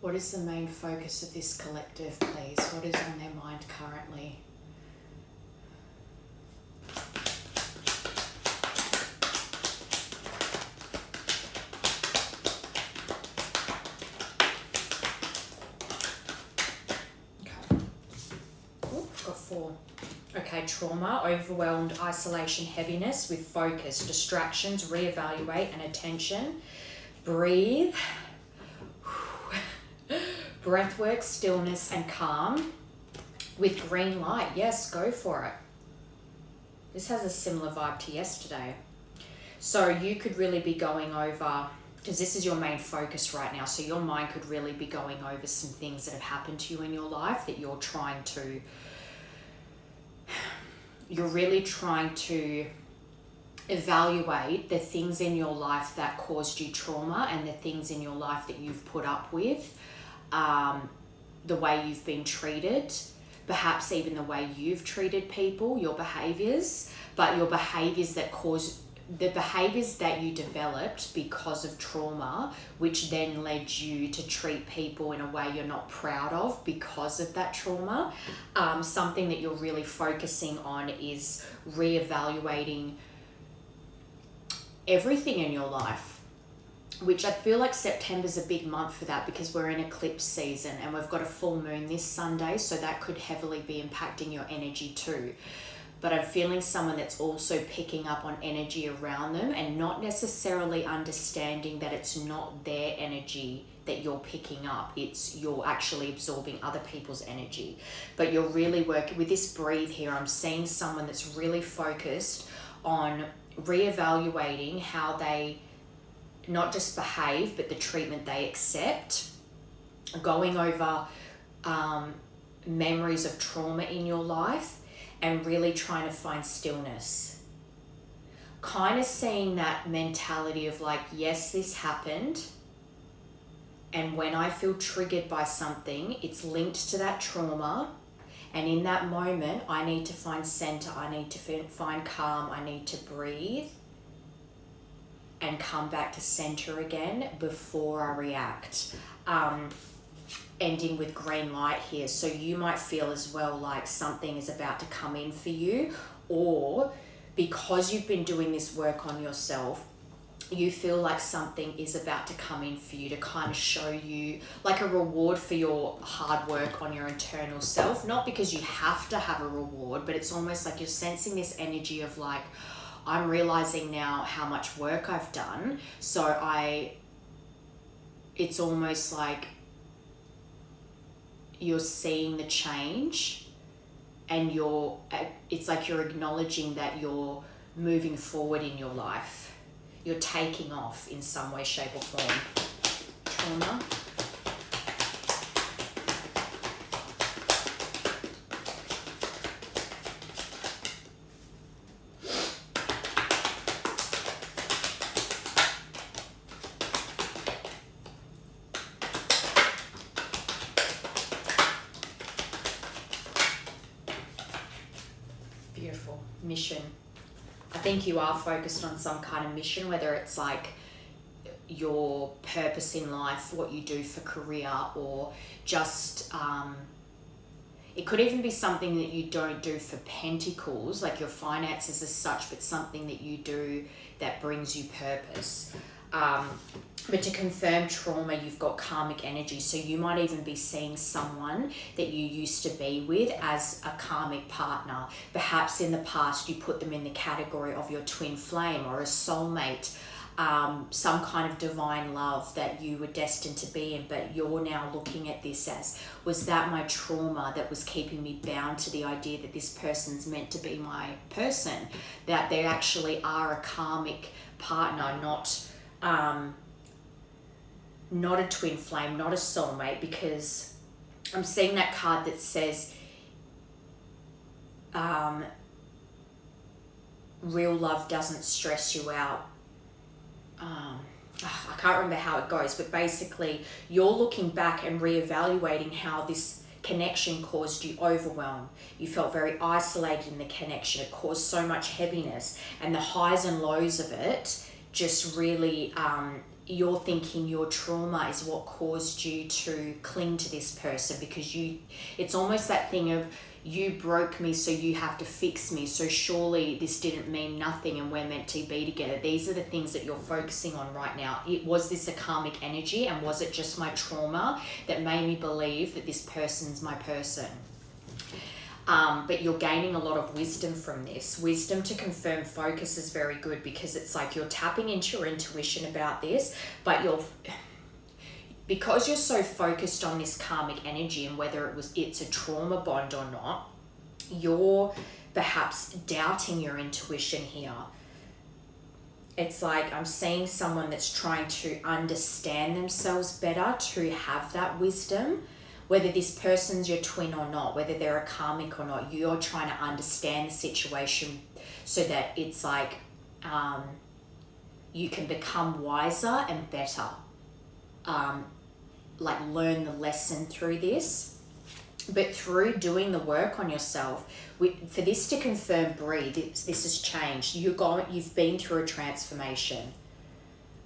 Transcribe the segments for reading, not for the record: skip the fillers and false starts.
What is the main focus of this collective, please? What is on their mind currently? Okay. Oh, got 4. Okay, trauma, overwhelmed, isolation, heaviness with focus, distractions, reevaluate and attention. Breathe. Breathwork, stillness and calm with green light. Yes, go for it. This has a similar vibe to yesterday. So you could really be going over, because this is your main focus right now, so your mind could really be going over some things that have happened to you in your life that you're really trying to evaluate the things in your life that caused you trauma and the things in your life that you've put up with, the way you've been treated, perhaps even the way you've treated people, your behaviors, but your behaviors that cause the behaviors that you developed because of trauma, which then led you to treat people in a way you're not proud of because of that trauma. Something that you're really focusing on is reevaluating everything in your life, which I feel like September's a big month for that because we're in eclipse season and we've got a full moon this Sunday, so that could heavily be impacting your energy too. But I'm feeling someone that's also picking up on energy around them and not necessarily understanding that it's not their energy that you're picking up. It's you're actually absorbing other people's energy. But you're really working with this breathe here. I'm seeing someone that's really focused on reevaluating how they not just behave, but the treatment they accept, going over memories of trauma in your life, and really trying to find stillness. Kind of seeing that mentality of like, yes, this happened. And when I feel triggered by something, it's linked to that trauma. And in that moment, I need to find center. I need to find calm. I need to breathe and come back to center again before I react. Ending with green light here. So you might feel as well like something is about to come in for you, or because you've been doing this work on yourself, you feel like something is about to come in for you to kind of show you like a reward for your hard work on your internal self. Not because you have to have a reward, but it's almost like you're sensing this energy of like, I'm realizing now how much work I've done. So it's almost like you're seeing the change and it's like you're acknowledging that you're moving forward in your life. You're taking off in some way, shape or form. Trauma. Beautiful. Mission. I think you are focused on some kind of mission, whether it's like your purpose in life, what you do for career, or just it could even be something that you don't do for pentacles, like your finances as such, but something that you do that brings you purpose. But to confirm trauma, you've got karmic energy. So you might even be seeing someone that you used to be with as a karmic partner. Perhaps in the past you put them in the category of your twin flame or a soulmate, some kind of divine love that you were destined to be in, but you're now looking at this as, was that my trauma that was keeping me bound to the idea that this person's meant to be my person, that they actually are a karmic partner, not a twin flame, not a soulmate, because I'm seeing that card that says real love doesn't stress you out. I can't remember how it goes, but basically you're looking back and reevaluating how this connection caused you overwhelm. You felt very isolated in the connection. It caused so much heaviness, and the highs and lows of it just really, you're thinking your trauma is what caused you to cling to this person, because it's almost that thing of, you broke me, so you have to fix me. So surely this didn't mean nothing and we're meant to be together. These are the things that you're focusing on right now. Was this a karmic energy, and was it just my trauma that made me believe that this person's my person? But you're gaining a lot of wisdom from this. Wisdom to confirm focus is very good, because it's like you're tapping into your intuition about this, but because you're so focused on this karmic energy and whether it's a trauma bond or not, you're perhaps doubting your intuition here. It's like I'm seeing someone that's trying to understand themselves better, to have that wisdom. Whether this person's your twin or not, whether they're a karmic or not, you're trying to understand the situation so that it's like you can become wiser and better. Like learn the lesson through this. But through doing the work on yourself, for this to confirm, breathe, this has changed. You've been through a transformation.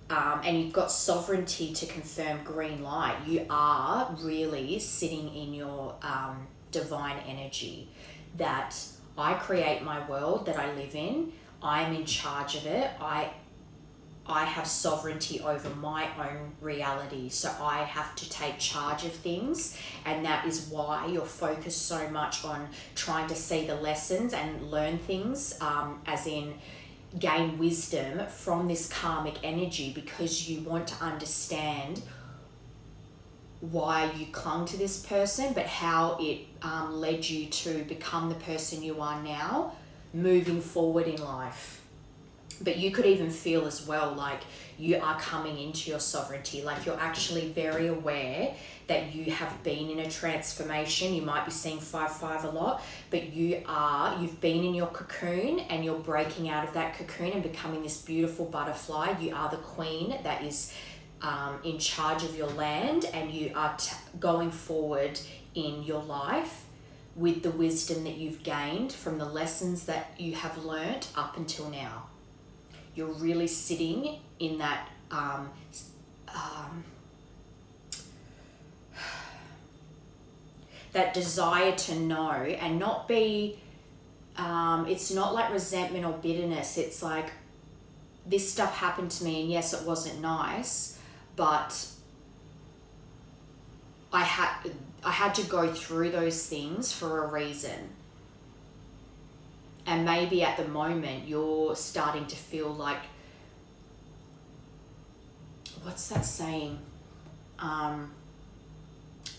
And you've got sovereignty to confirm, green light. You are really sitting in your divine energy, that I create my world that I live in. I am in charge of it. I have sovereignty over my own reality. So I have to take charge of things. And that is why you're focused so much on trying to see the lessons and learn things, as in gain wisdom from this karmic energy, because you want to understand why you clung to this person, but how it led you to become the person you are now, moving forward in life. But you could even feel as well like you are coming into your sovereignty, like you're actually very aware that you have been in a transformation. You might be seeing 5-5 a lot, but you've been in your cocoon and you're breaking out of that cocoon and becoming this beautiful butterfly. You are the queen that is in charge of your land, and you are going forward in your life with the wisdom that you've gained from the lessons that you have learnt up until now. You're really sitting in that that desire to know and not be, it's not like resentment or bitterness. It's like, this stuff happened to me and yes, it wasn't nice, but I had to go through those things for a reason. And maybe at the moment you're starting to feel like, what's that saying?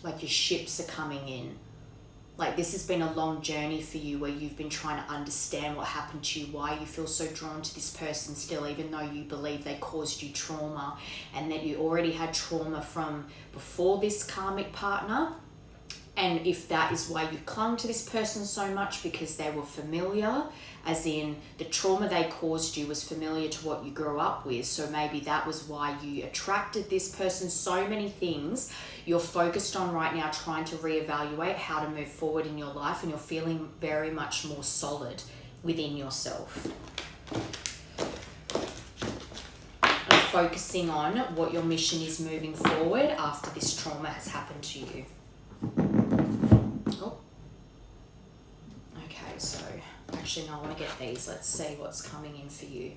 Like your ships are coming in. Like this has been a long journey for you, where you've been trying to understand what happened to you, why you feel so drawn to this person still, even though you believe they caused you trauma, and that you already had trauma from before this karmic partner. And if that is why you clung to this person so much, because they were familiar, as in the trauma they caused you was familiar to what you grew up with. So maybe that was why you attracted this person. So many things you're focused on right now, trying to reevaluate how to move forward in your life, and you're feeling very much more solid within yourself. And focusing on what your mission is moving forward after this trauma has happened to you. So actually, no, I want to get these. Let's see what's coming in for you.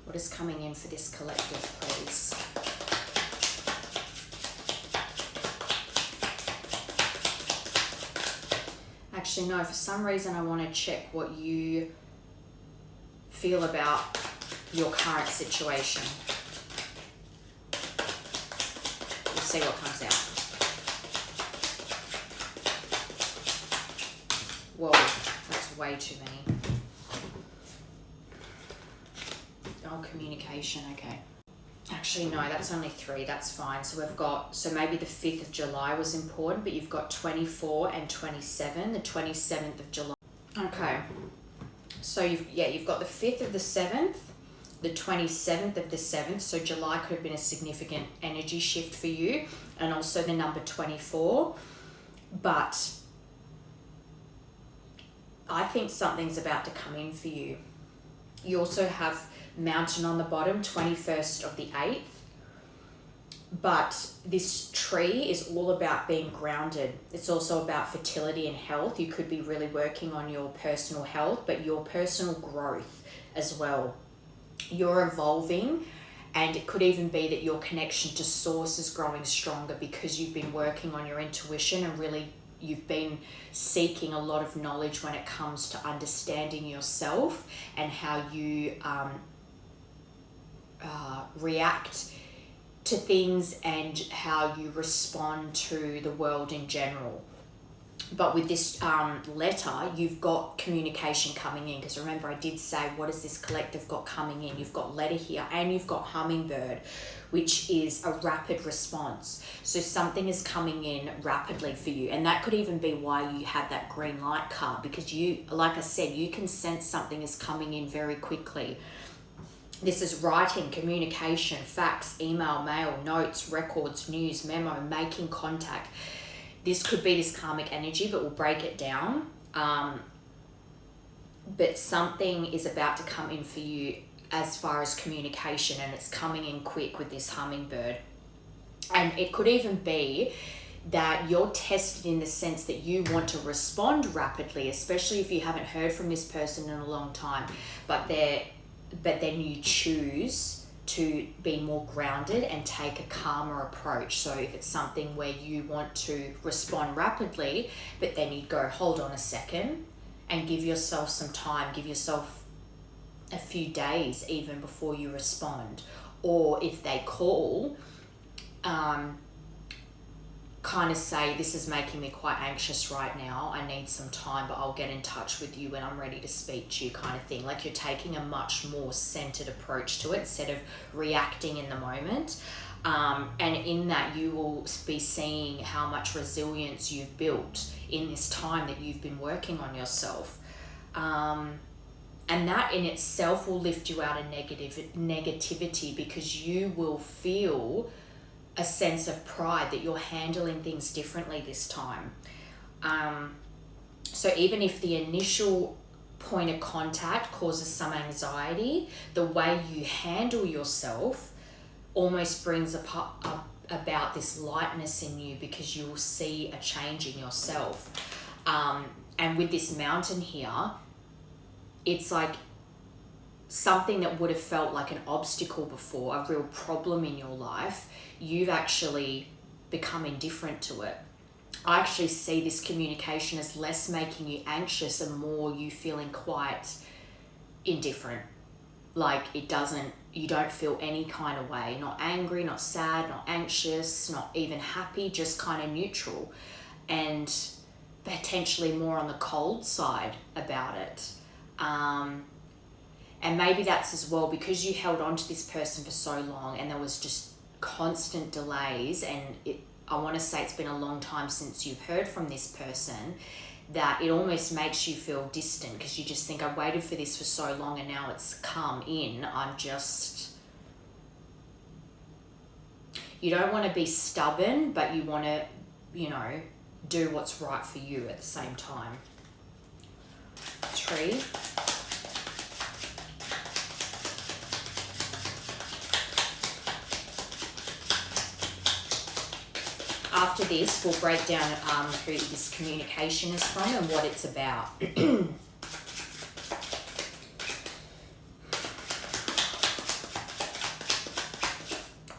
What is coming in for this collective, please? Actually, no, for some reason I want to check what you feel about your current situation. We'll see what comes out. Whoa, that's way too many. Oh, communication, okay. Actually, no, that's only 3, that's fine. So we've got, so maybe the 5th of July was important, but you've got 24 and 27, the 27th of July. Okay, so you've got the 5th of the 7th, the 27th of the 7th, so July could have been a significant energy shift for you, and also the number 24, but I think something's about to come in for you. You also have mountain on the bottom, 21st of the 8th. But this tree is all about being grounded. It's also about fertility and health. You could be really working on your personal health, but your personal growth as well. You're evolving, and it could even be that your connection to source is growing stronger because you've been working on your intuition and really you've been seeking a lot of knowledge when it comes to understanding yourself and how you react to things and how you respond to the world in general. But with this letter, you've got communication coming in, because remember I did say, what has this collective got coming in? You've got letter here and you've got hummingbird, which is a rapid response. So something is coming in rapidly for you, and that could even be why you had that green light card, because you, like I said, you can sense something is coming in very quickly. This is writing, communication, fax, email, mail, notes, records, news, memo, making contact. This could be this karmic energy, but we'll break it down. But something is about to come in for you as far as communication, and it's coming in quick with this hummingbird. And it could even be that you're tested in the sense that you want to respond rapidly, especially if you haven't heard from this person in a long time, but then you choose to be more grounded and take a calmer approach. So if it's something where you want to respond rapidly, but then you go, hold on a second, and give yourself some time, give yourself a few days even before you respond. Or if they call, kind of say, this is making me quite anxious right now, I need some time, but I'll get in touch with you when I'm ready to speak to you, kind of thing. Like you're taking a much more centered approach to it instead of reacting in the moment. And in that, you will be seeing how much resilience you've built in this time that you've been working on yourself. And that in itself will lift you out of negativity, because you will feel a sense of pride that you're handling things differently this time. So even if the initial point of contact causes some anxiety, the way you handle yourself almost brings about this lightness in you, because you will see a change in yourself. And with this mountain here, it's like something that would have felt like an obstacle before, a real problem in your life, you've actually become indifferent to it. I actually see this communication as less making you anxious and more you feeling quite indifferent. Like you don't feel any kind of way, not angry, not sad, not anxious, not even happy, just kind of neutral, and potentially more on the cold side about it. And maybe that's as well because you held on to this person for so long and there was just constant delays, and I want to say it's been a long time since you've heard from this person, that it almost makes you feel distant, because you just think, I waited for this for so long and now it's come in. You don't want to be stubborn, but you want to, do what's right for you at the same time. Tree. After this, we'll break down who this communication is from and what it's about.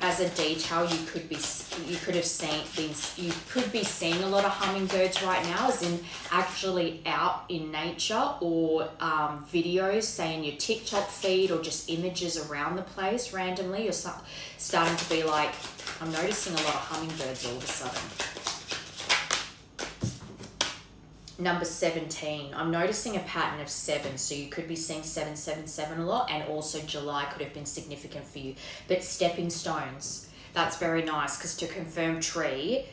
As a detail, you could be seeing a lot of hummingbirds right now, as in actually out in nature, or videos, say in your TikTok feed, or just images around the place randomly. You're starting to be like, I'm noticing a lot of hummingbirds all of a sudden. Number 17. I'm noticing a pattern of 7. So you could be seeing 777 a lot, and also July could have been significant for you. But stepping stones, that's very nice, because to confirm tree,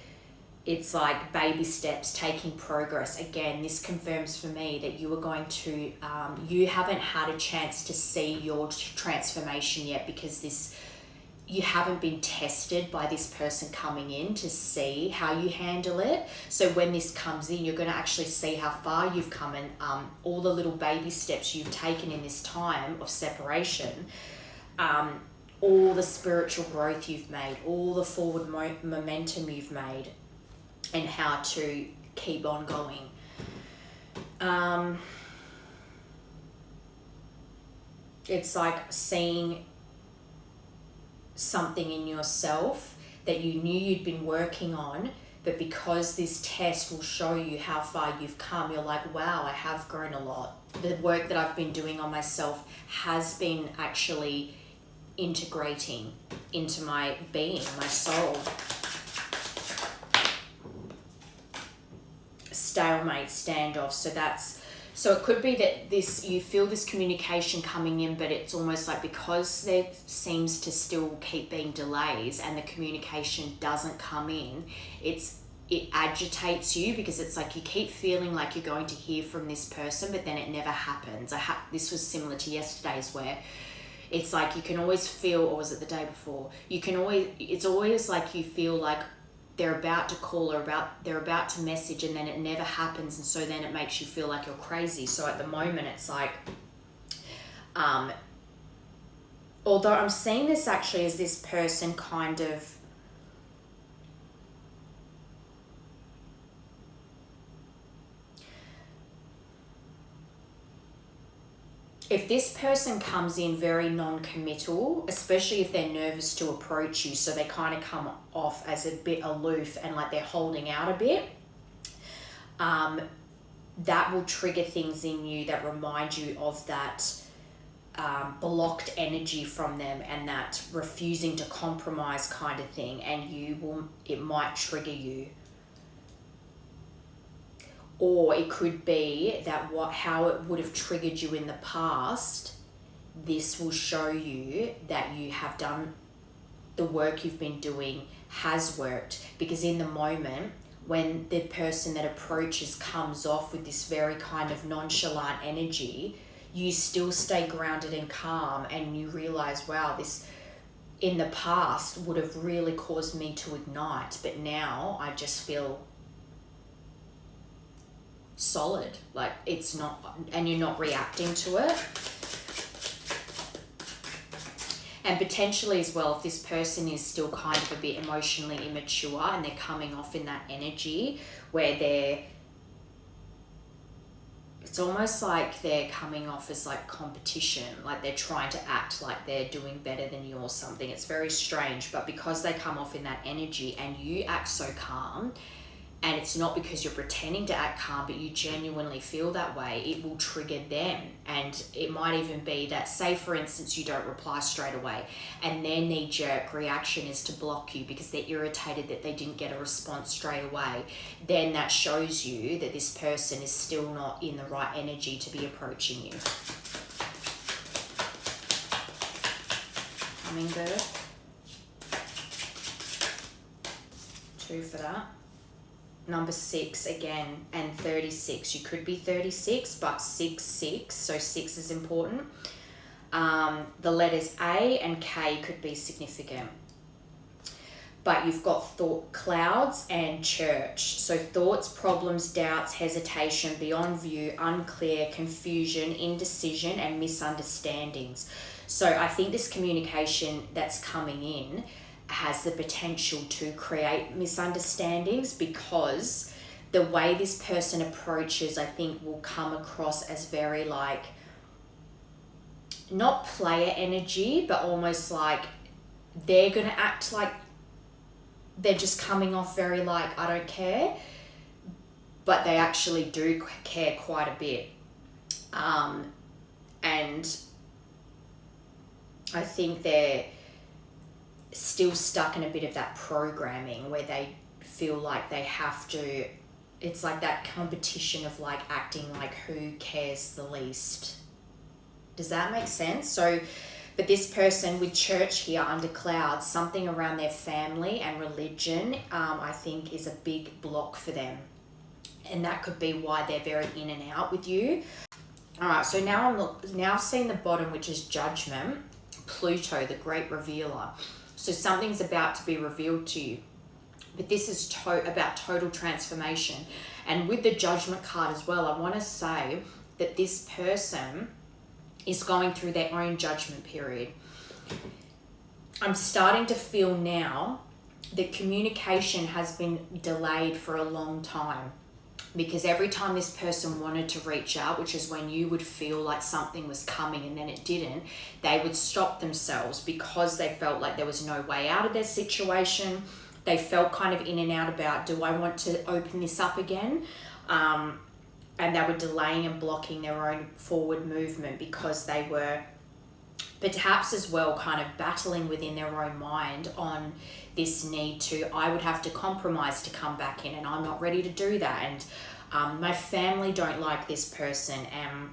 it's like baby steps, taking progress. Again, this confirms for me that you are going to, you haven't had a chance to see your transformation yet, because you haven't been tested by this person coming in to see how you handle it. So when this comes in, you're going to actually see how far you've come, and all the little baby steps you've taken in this time of separation. all the spiritual growth you've made, all the forward momentum you've made, and how to keep on going. It's like seeing something in yourself that you knew you'd been working on, but because this test will show you how far you've come, you're like, wow, I have grown a lot. The work that I've been doing on myself has been actually integrating into my being, my soul. Stalemate, standoff. So it could be that you feel this communication coming in, but it's almost like because there seems to still keep being delays and the communication doesn't come in, it agitates you, because it's like you keep feeling like you're going to hear from this person, but then it never happens. This was similar to yesterday's, where it's like you can always feel, or was it the day before? It's always like you feel like they're about to call or they're about to message, and then it never happens, and so then it makes you feel like you're crazy. So at the moment it's like, although I'm seeing this actually as this person kind of, if this person comes in very non-committal, especially if they're nervous to approach you, so they kind of come off as a bit aloof and like they're holding out a bit, that will trigger things in you that remind you of that blocked energy from them and that refusing to compromise kind of thing, and it might trigger you. Or it could be that how it would have triggered you in the past, this will show you that you have done the work you've been doing has worked. Because in the moment, when the person that approaches comes off with this very kind of nonchalant energy, you still stay grounded and calm, and you realize, wow, this in the past would have really caused me to ignite, but now I just feel solid, like it's not, and you're not reacting to it. And potentially as well, if this person is still kind of a bit emotionally immature and they're coming off in that energy where it's almost like they're coming off as like competition, like they're trying to act like they're doing better than you or something. It's very strange, but because they come off in that energy and you act so calm, and it's not because you're pretending to act calm, but you genuinely feel that way, it will trigger them. And it might even be that, say for instance, you don't reply straight away and their knee-jerk reaction is to block you because they're irritated that they didn't get a response straight away. Then that shows you that this person is still not in the right energy to be approaching you. Hummingbird. 2 for that. Number 6 again, and 36. You could be 36, but 6, so 6 is important. The letters A and K could be significant. But you've got thought clouds and church. So thoughts, problems, doubts, hesitation, beyond view, unclear, confusion, indecision, and misunderstandings. So I think this communication that's coming in has the potential to create misunderstandings, because the way this person approaches, I think, will come across as very like, not player energy, but almost like they're going to act like they're just coming off very like, I don't care, but they actually do care quite a bit. And I think they're still stuck in a bit of that programming where they feel like they have to, it's like that competition of like acting like who cares the least. Does that make sense? So, but this person with church here under clouds, something around their family and religion, I think is a big block for them. And that could be why they're very in and out with you. All right, so now I'm seeing the bottom, which is judgment, Pluto, the great revealer. So something's about to be revealed to you. But this is about total transformation. And with the judgment card as well, I want to say that this person is going through their own judgment period. I'm starting to feel now that communication has been delayed for a long time, because every time this person wanted to reach out, which is when you would feel like something was coming and then it didn't, they would stop themselves because they felt like there was no way out of their situation. They felt kind of in and out about, do I want to open this up again? And they were delaying and blocking their own forward movement because they were perhaps as well kind of battling within their own mind on this need to, I would have to compromise to come back in, and I'm not ready to do that, and my family don't like this person, and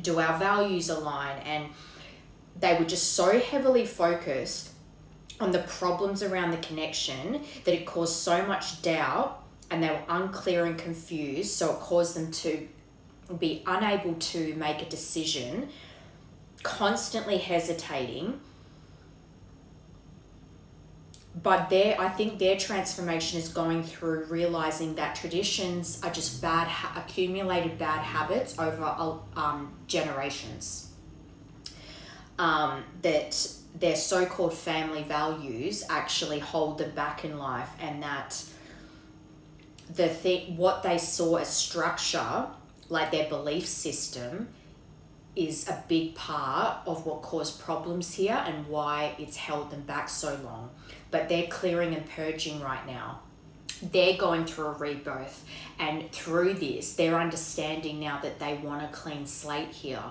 do our values align? And they were just so heavily focused on the problems around the connection that it caused so much doubt, and they were unclear and confused, so it caused them to be unable to make a decision, constantly hesitating. But I think their transformation is going through realizing that traditions are just accumulated bad habits over generations. That their so-called family values actually hold them back in life, and that what they saw as structure, like their belief system, is a big part of what caused problems here and why it's held them back so long. But they're clearing and purging right now. They're going through a rebirth, and through this, they're understanding now that they want a clean slate here.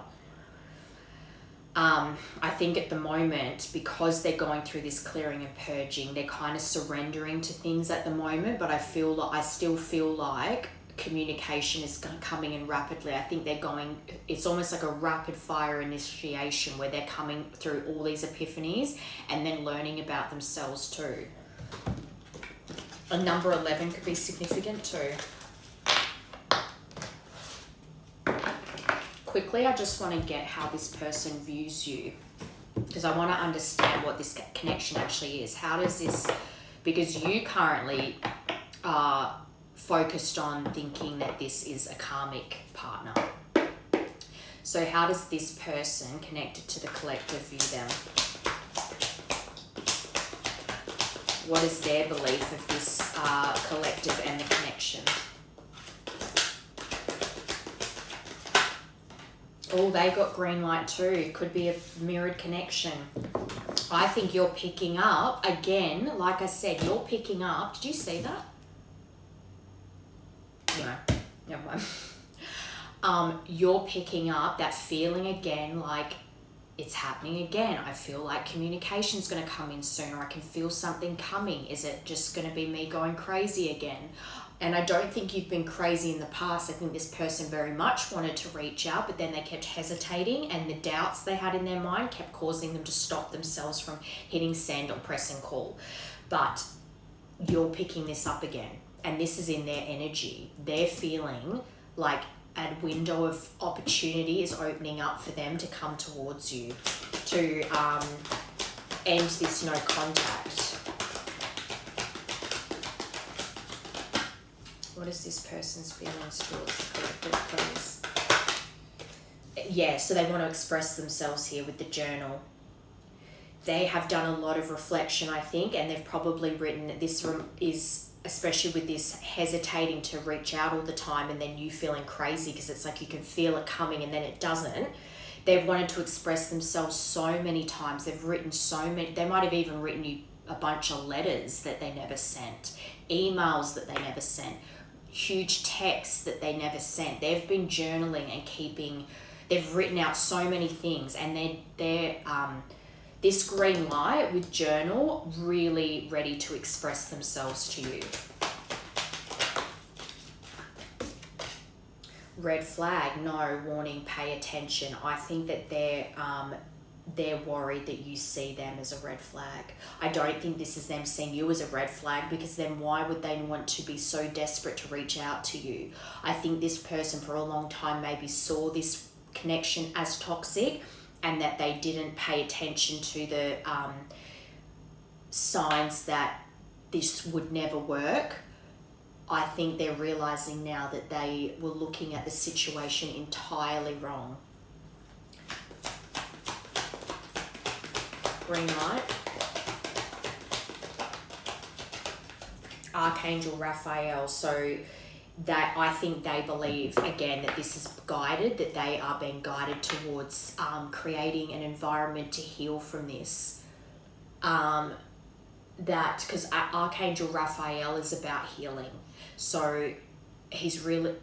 I think at the moment, because they're going through this clearing and purging, they're kind of surrendering to things at the moment, but I still feel like communication is coming in rapidly. I think it's almost like a rapid fire initiation where they're coming through all these epiphanies and then learning about themselves too. A number 11 could be significant too. Quickly, I just want to get how this person views you, because I want to understand what this connection actually is. How does this, because you currently are focused on thinking that this is a karmic partner. So how does this person connected to the collective view them? What is their belief of this collective and the connection? Oh, they got green light too. It could be a mirrored connection. I think you're picking up, again, like I said, you're picking up. Did you see that? No, never mind. You're picking up that feeling again, like it's happening again. I feel like communication's going to come in soon, or I can feel something coming. Is it just going to be me going crazy again? And I don't think you've been crazy in the past. I think this person very much wanted to reach out, but then they kept hesitating, and the doubts they had in their mind kept causing them to stop themselves from hitting send or pressing call. But you're picking this up again, and this is in their energy. They're feeling like a window of opportunity is opening up for them to come towards you, to end this no contact. What is this person's feelings towards the collective, please? Yeah, so they want to express themselves here with the journal. They have done a lot of reflection, I think, and they've probably written that this is, especially with this hesitating to reach out all the time and then you feeling crazy because it's like you can feel it coming and then it doesn't. They've wanted to express themselves so many times. They've written so many. They might have even written you a bunch of letters that they never sent, emails that they never sent, huge texts that they never sent. They've been journaling and they've written out so many things, and they're this green light with journal, really ready to express themselves to you. Red flag, no, warning, pay attention. I think that they're worried that you see them as a red flag. I don't think this is them seeing you as a red flag, because then why would they want to be so desperate to reach out to you? I think this person for a long time maybe saw this connection as toxic, and that they didn't pay attention to the signs that this would never work. I think they're realizing now that they were looking at the situation entirely wrong. Green light. Archangel Raphael. So that I think they believe, again, that this is guided, that they are being guided towards creating an environment to heal from this. That, because Archangel Raphael is about healing. So he's really,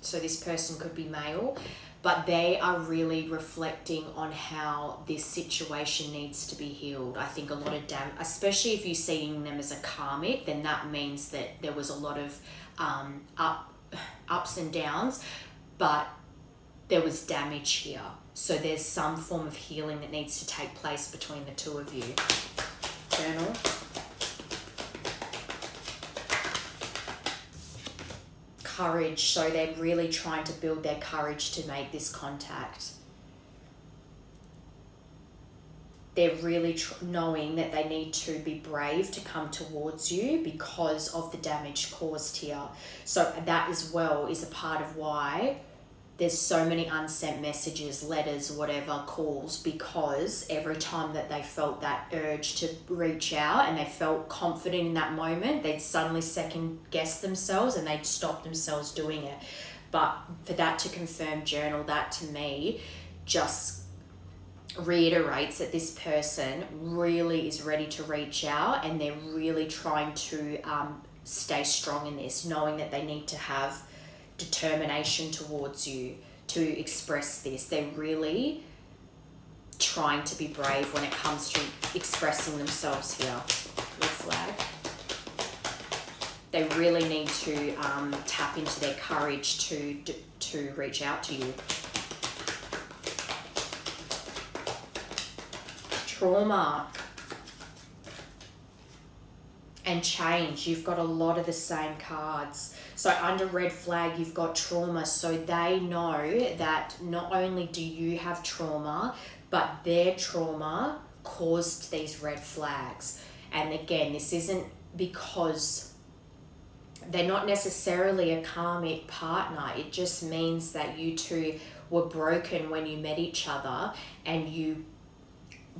so this person could be male, but they are really reflecting on how this situation needs to be healed. I think a lot of especially if you're seeing them as a karmic, then that means that there was a lot of ups and downs, but there was damage here. So there's some form of healing that needs to take place between the two of you. Journal. Courage. So they're really trying to build their courage to make this contact. They're really knowing that they need to be brave to come towards you because of the damage caused here. So that as well is a part of why there's so many unsent messages, letters, whatever, calls, because every time that they felt that urge to reach out and they felt confident in that moment, they'd suddenly second guess themselves and they'd stop themselves doing it. But for that to confirm, journal, that to me just reiterates that this person really is ready to reach out, and they're really trying to stay strong in this, knowing that they need to have determination towards you to express this. They're really trying to be brave when it comes to expressing themselves here. Red flag. They really need to tap into their courage to reach out to you. Trauma and change. You've got a lot of the same cards. So under red flag, you've got trauma. So they know that not only do you have trauma, but their trauma caused these red flags. And again, this isn't because they're not necessarily a karmic partner. It just means that you two were broken when you met each other and you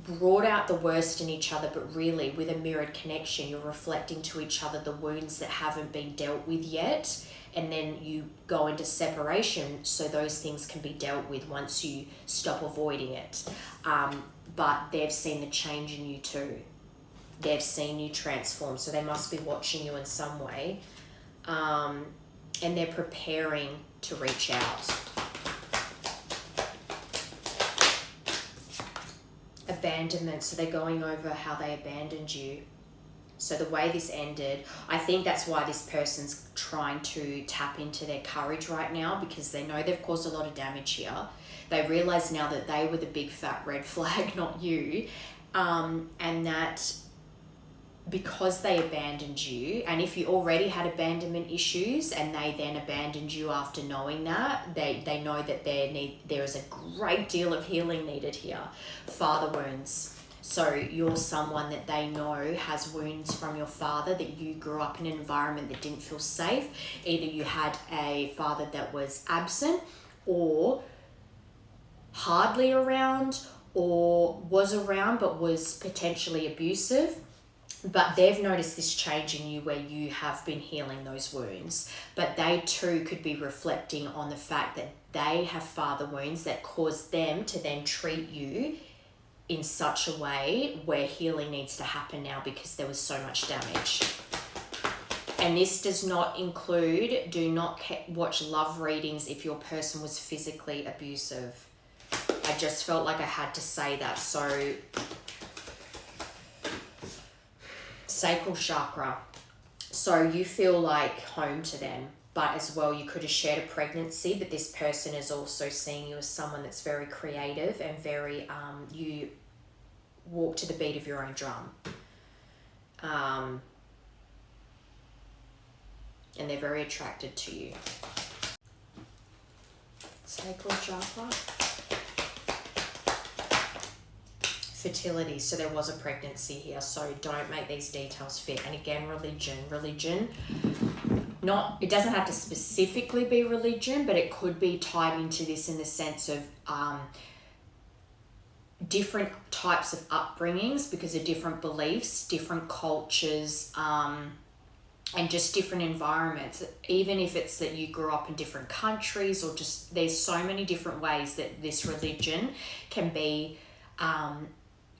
brought out the worst in each other, but really with a mirrored connection, you're reflecting to each other the wounds that haven't been dealt with yet, and then you go into separation so those things can be dealt with once you stop avoiding it. But they've seen the change in you too. They've seen you transform, so they must be watching you in some way, and they're preparing to reach out. Abandonment, so they're going over how they abandoned you. So the way this ended, I think that's why this person's trying to tap into their courage right now, because they know they've caused a lot of damage here. They realize now that they were the big fat red flag, not you, and that because they abandoned you, and if you already had abandonment issues and they then abandoned you after knowing that, they know that there is a great deal of healing needed here. Father wounds. So you're someone that they know has wounds from your father, that you grew up in an environment that didn't feel safe. Either you had a father that was absent or hardly around, or was around but was potentially abusive. But they've noticed this change in you where you have been healing those wounds. But they too could be reflecting on the fact that they have father wounds that caused them to then treat you in such a way where healing needs to happen now because there was so much damage. And this does not include, do not watch love readings if your person was physically abusive. I just felt like I had to say that. So sacral chakra. So you feel like home to them, but as well you could have shared a pregnancy, but this person is also seeing you as someone that's very creative and very, you walk to the beat of your own drum. And they're very attracted to you. Sacral chakra. Fertility, so there was a pregnancy here, so don't make these details fit. And again, religion, not, it doesn't have to specifically be religion, but it could be tied into this in the sense of different types of upbringings because of different beliefs, different cultures, and just different environments. Even if it's that you grew up in different countries, or just there's so many different ways that this religion can be,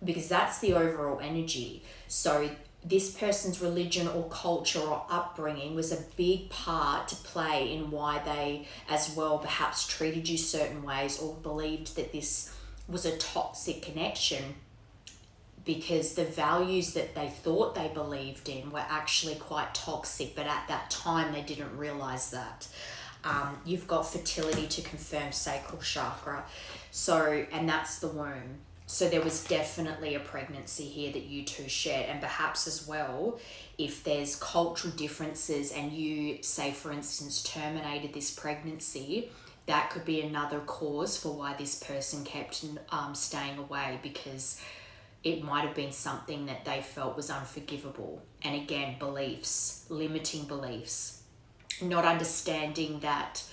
because that's the overall energy. So this person's religion or culture or upbringing was a big part to play in why they as well perhaps treated you certain ways, or believed that this was a toxic connection, because the values that they thought they believed in were actually quite toxic, but at that time they didn't realize that. You've got fertility to confirm sacral chakra, so, and that's the womb. So there was definitely a pregnancy here that you two shared, and perhaps as well, if there's cultural differences and you, say for instance, terminated this pregnancy, that could be another cause for why this person kept staying away, because it might have been something that they felt was unforgivable. And again, beliefs, limiting beliefs, not understanding that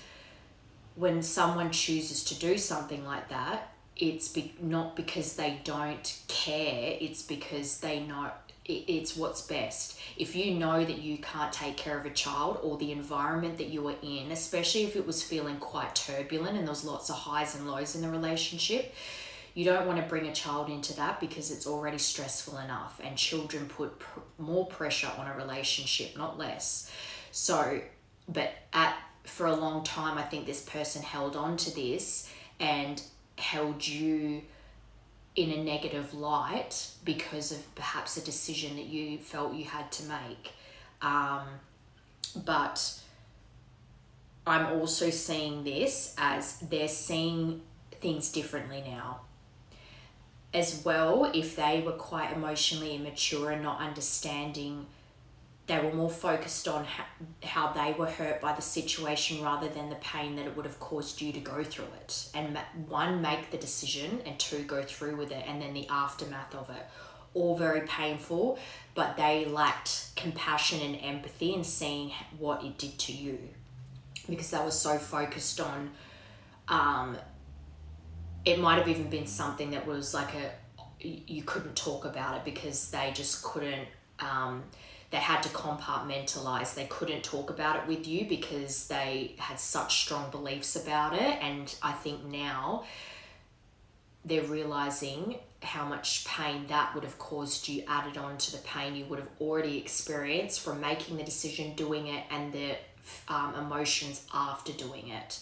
when someone chooses to do something like that, it's not because they don't care, it's because they know it's what's best. If you know that you can't take care of a child, or the environment that you were in, especially if it was feeling quite turbulent and there was lots of highs and lows in the relationship, you don't want to bring a child into that, because it's already stressful enough, and children put more pressure on a relationship, not less. So, but for a long time, I think this person held on to this and held you in a negative light because of perhaps a decision that you felt you had to make. But I'm also seeing this as they're seeing things differently now. As well, if they were quite emotionally immature and not understanding, they were more focused on how they were hurt by the situation rather than the pain that it would have caused you to go through it. And one, make the decision, and two, go through with it, and then the aftermath of it. All very painful, but they lacked compassion and empathy in seeing what it did to you, because they were so focused on, it might have even been something that was like you couldn't talk about it because they just couldn't, they had to compartmentalize. They couldn't talk about it with you because they had such strong beliefs about it. And I think now they're realizing how much pain that would have caused you, added on to the pain you would have already experienced from making the decision, doing it, and the emotions after doing it.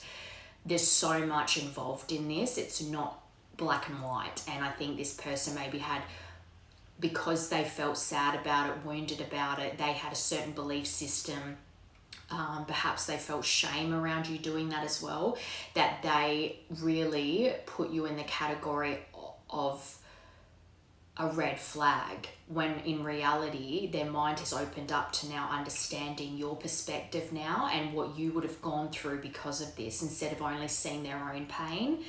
There's so much involved in this. It's not black and white. And I think this person maybe had, because they felt sad about it, wounded about it, they had a certain belief system. Perhaps they felt shame around you doing that as well, that they really put you in the category of a red flag, when in reality their mind has opened up to now understanding your perspective now and what you would have gone through because of this, instead of only seeing their own pain.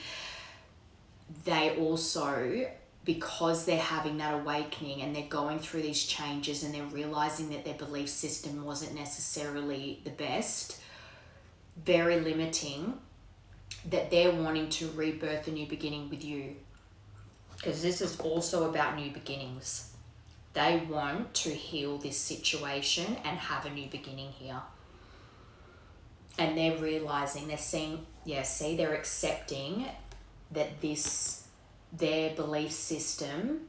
They also, because they're having that awakening and they're going through these changes and they're realizing that their belief system wasn't necessarily the best, very limiting, that they're wanting to rebirth a new beginning with you. Because this is also about new beginnings. They want to heal this situation and have a new beginning here. And they're realizing, they're seeing, they're accepting that their belief system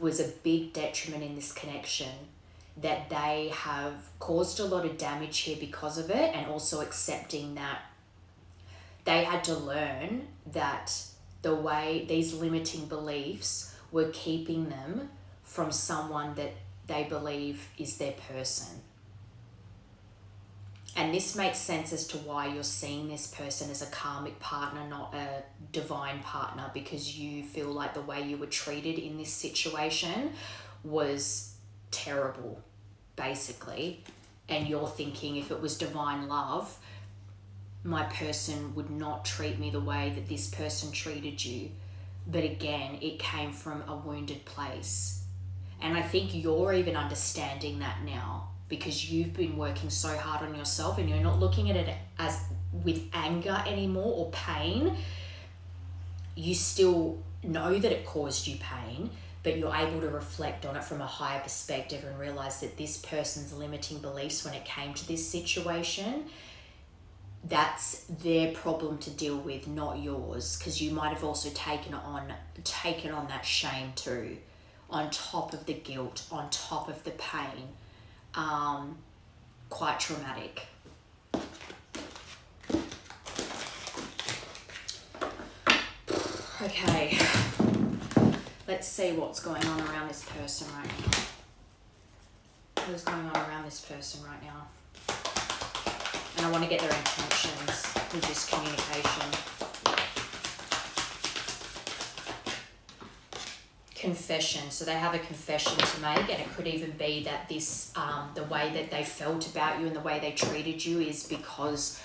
was a big detriment in this connection, that they have caused a lot of damage here because of it, and also accepting that they had to learn that the way these limiting beliefs were keeping them from someone that they believe is their person. And this makes sense as to why you're seeing this person as a karmic partner, not a divine partner, because you feel like the way you were treated in this situation was terrible, basically. And you're thinking, if it was divine love, my person would not treat me the way that this person treated you. But again, it came from a wounded place. And I think you're even understanding that now, because you've been working so hard on yourself and you're not looking at it as with anger anymore or pain. You still know that it caused you pain, but you're able to reflect on it from a higher perspective and realize that this person's limiting beliefs when it came to this situation, that's their problem to deal with, not yours, because you might have also taken on that shame too, on top of the guilt, on top of the pain. Quite traumatic. Okay, let's see what's going on around this person right now. What is going on around this person right now? And I want to get their intentions with this communication. Confession. So they have a confession to make, and it could even be that this, the way that they felt about you and the way they treated you is because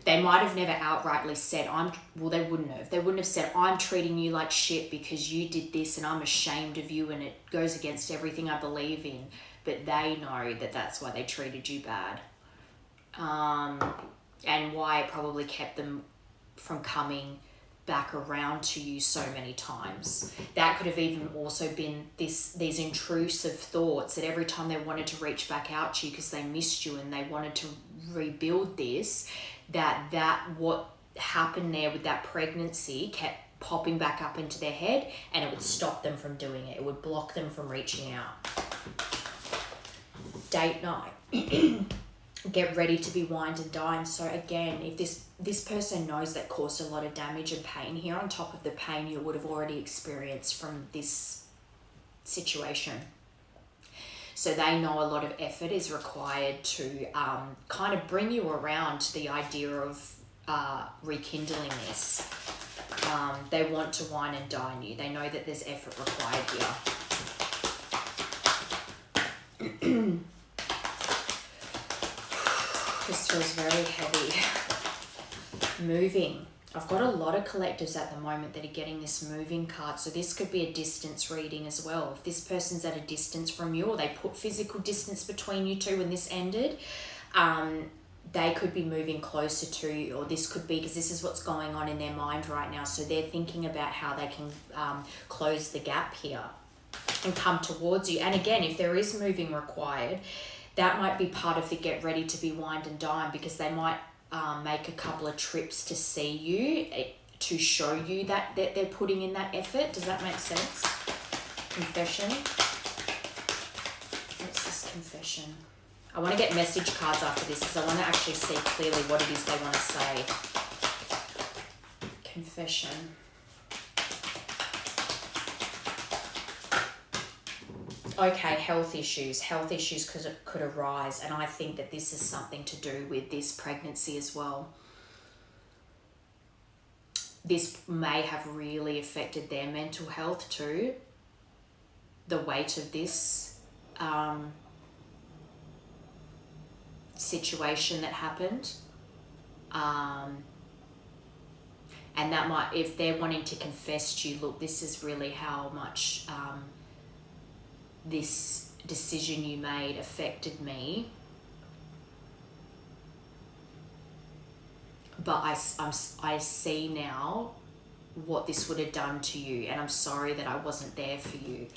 they might have never outrightly said, they wouldn't have. They wouldn't have said, I'm treating you like shit because you did this and I'm ashamed of you and it goes against everything I believe in. But they know that that's why they treated you bad. And why it probably kept them from coming back around to you so many times. That could have even also been these intrusive thoughts that every time they wanted to reach back out to you because they missed you and they wanted to rebuild this, that what happened there with that pregnancy kept popping back up into their head, and it would stop them from doing it. It would block them from reaching out. Date night. Get ready to be wined and dined. So again, if this person knows that caused a lot of damage and pain here on top of the pain you would have already experienced from this situation. So they know a lot of effort is required to kind of bring you around to the idea of rekindling this. They want to wine and dine you. They know that there's effort required here. This feels very heavy. Moving. I've got a lot of collectives at the moment that are getting this moving card. So this could be a distance reading as well. If this person's at a distance from you, or they put physical distance between you two when this ended, they could be moving closer to you, or this could be because this is what's going on in their mind right now. So they're thinking about how they can close the gap here and come towards you. And again, if there is moving required, that might be part of the get ready to be wined and dined, because they might make a couple of trips to see you, to show you that they're putting in that effort. Does that make sense? Confession. What's this confession? I want to get message cards after this because I want to actually see clearly what it is they want to say. Confession. Okay, health issues. Health issues could arise, and I think that this is something to do with this pregnancy as well. This may have really affected their mental health too. The weight of this situation that happened. And that might, if they're wanting to confess to you, look, this is really how much this decision you made affected me, but I see now what this would have done to you, and I'm sorry that I wasn't there for you.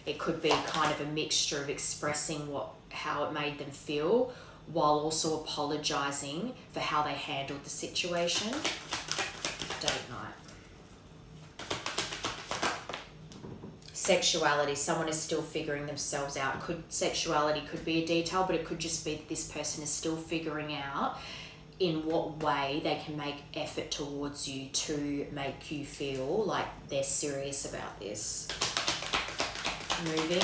It could be kind of a mixture of expressing how it made them feel, while also apologizing for how they handled the situation. Date night. Sexuality. Someone is still figuring themselves out. Sexuality could be a detail, but it could just be that this person is still figuring out in what way they can make effort towards you to make you feel like they're serious about this. Moving.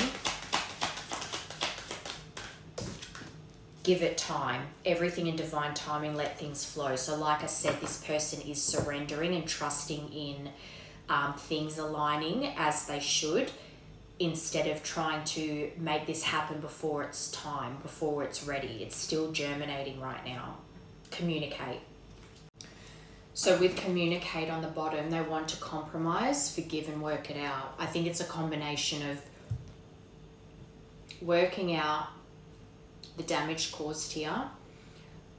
Give it time. Everything in divine timing, let things flow. So like I said, this person is surrendering and trusting in things aligning as they should, instead of trying to make this happen before it's time, before it's ready. It's still germinating right now. Communicate. So with communicate on the bottom, they want to compromise, forgive and work it out. I think it's a combination of working out the damage caused here,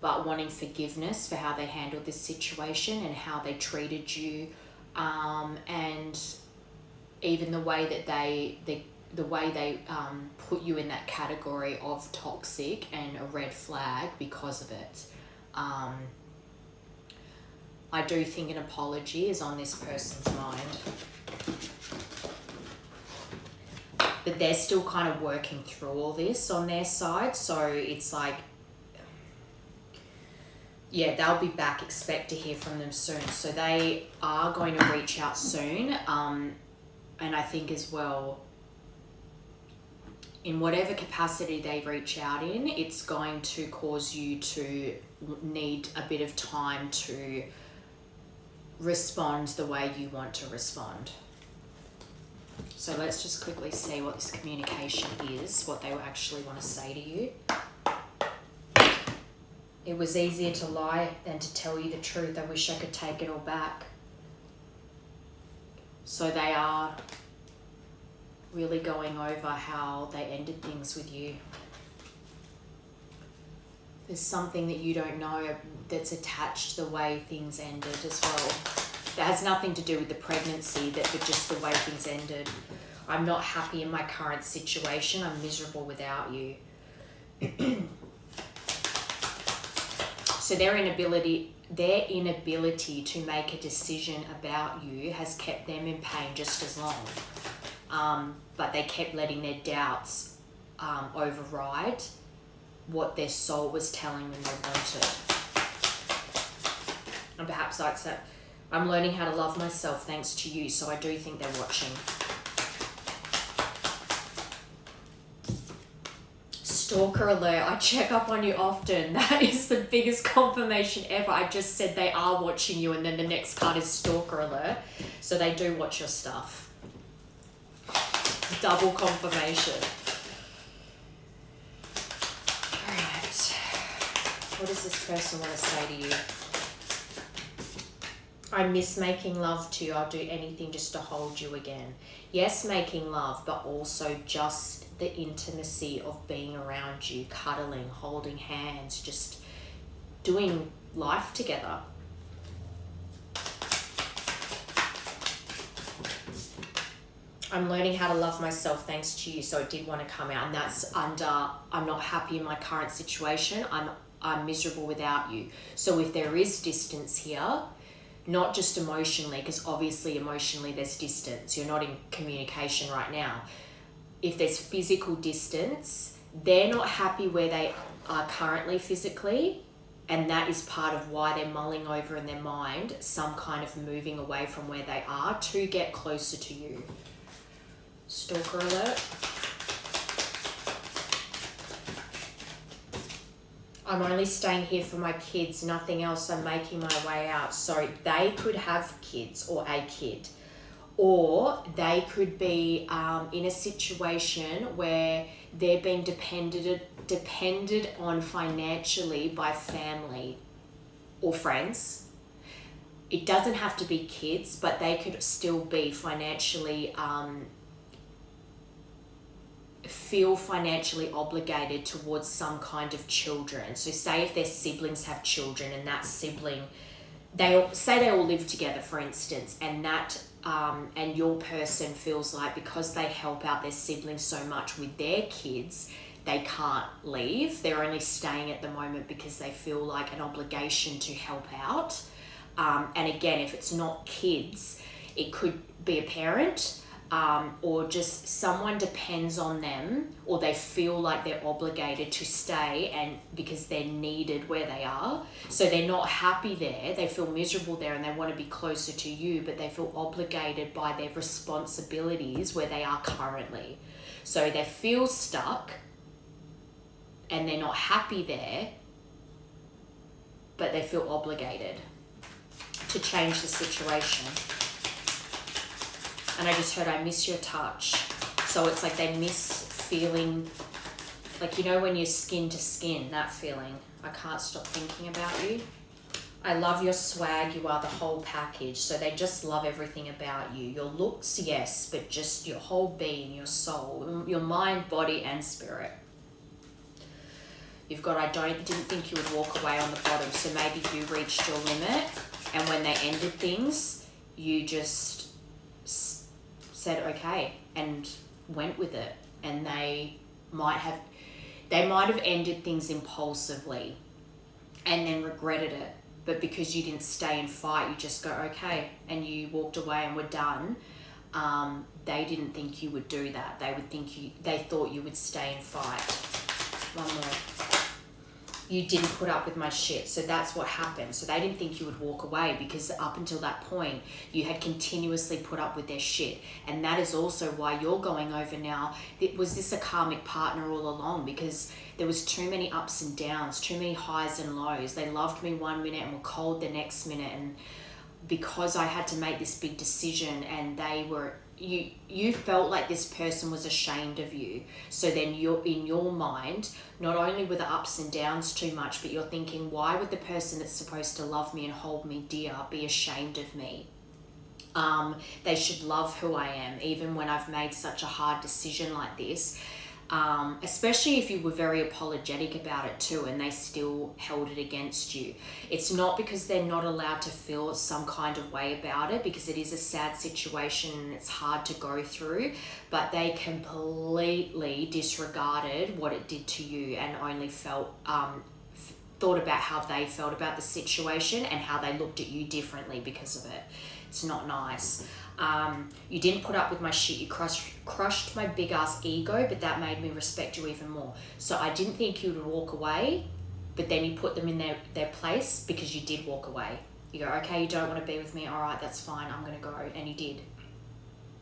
but wanting forgiveness for how they handled this situation and how they treated you, and even the way that the way they put you in that category of toxic and a red flag because of it. I do think an apology is on this person's mind. But they're still kind of working through all this on their side. So it's like, yeah, they'll be back. Expect to hear from them soon. So they are going to reach out soon. And I think as well, in whatever capacity they reach out in, it's going to cause you to need a bit of time to respond the way you want to respond. So let's just quickly see what this communication is, what they actually want to say to you. It was easier to lie than to tell you the truth. I wish I could take it all back. So they are really going over how they ended things with you. There's something that you don't know that's attached to the way things ended as well. That has nothing to do with the pregnancy, but just the way things ended. I'm not happy in my current situation. I'm miserable without you. So their inability to make a decision about you has kept them in pain just as long. But they kept letting their doubts override what their soul was telling them they wanted. And perhaps like that, I'm learning how to love myself thanks to you. So I do think they're watching. Stalker alert. I check up on you often. That is the biggest confirmation ever. I just said they are watching you, and then the next card is stalker alert. So they do watch your stuff. Double confirmation. Alright. What does this person want to say to you? I miss making love to you. I'll do anything just to hold you again. Yes, making love, but also just the intimacy of being around you, cuddling, holding hands, just doing life together. I'm learning how to love myself thanks to you, so it did want to come out, and that's under I'm not happy in my current situation. I'm miserable without you. So if there is distance here, not just emotionally, because obviously emotionally there's distance. You're not in communication right now. If there's physical distance, they're not happy where they are currently physically, and that is part of why they're mulling over in their mind some kind of moving away from where they are to get closer to you. Stalker alert. I'm only staying here for my kids, nothing else. I'm making my way out. So they could have kids or a kid, or they could be in a situation where they're being depended on financially by family or friends. It doesn't have to be kids, but they could still be financially feel financially obligated towards some kind of children. So say if their siblings have children, and that sibling, they all live together, for instance, and that and your person feels like because they help out their siblings so much with their kids, they can't leave. They're only staying at the moment because they feel like an obligation to help out. And again, if it's not kids, it could be a parent, or just someone depends on them, or they feel like they're obligated to stay and because they're needed where they are. So they're not happy there, they feel miserable there, and they want to be closer to you, but they feel obligated by their responsibilities where they are currently. So they feel stuck and they're not happy there, but they feel obligated to change the situation. And I just heard, I miss your touch. So it's like they miss feeling, like, you know, when you're skin to skin, that feeling. I can't stop thinking about you. I love your swag. You are the whole package. So they just love everything about you. Your looks, yes, but just your whole being, your soul, your mind, body, and spirit. You've got, didn't think you would walk away on the bottom. So maybe you reached your limit, and when they ended things, you just said okay and went with it, and they might have ended things impulsively and then regretted it. But because you didn't stay and fight, you just go okay, and you walked away and were done. They didn't think you would do that. They thought you would stay and fight. One more. You didn't put up with my shit. So that's what happened. So they didn't think you would walk away, because up until that point, you had continuously put up with their shit. And that is also why you're going over now. Was this a karmic partner all along? Because there was too many ups and downs, too many highs and lows. They loved me one minute and were cold the next minute. And because I had to make this big decision, and you felt like this person was ashamed of you. So then you're in your mind, not only were the ups and downs too much, but you're thinking, why would the person that's supposed to love me and hold me dear be ashamed of me? They should love who I am, even when I've made such a hard decision like this. Especially if you were very apologetic about it too, and they still held it against you. It's not because they're not allowed to feel some kind of way about it, because it is a sad situation and it's hard to go through, but they completely disregarded what it did to you and only thought about how they felt about the situation and how they looked at you differently because of it. It's not nice. You didn't put up with my shit. You crushed my big ass ego, but that made me respect you even more. So I didn't think you would walk away, but then you put them in their place, because you did walk away. You go, okay, you don't want to be with me. All right, that's fine. I'm going to go. And you did.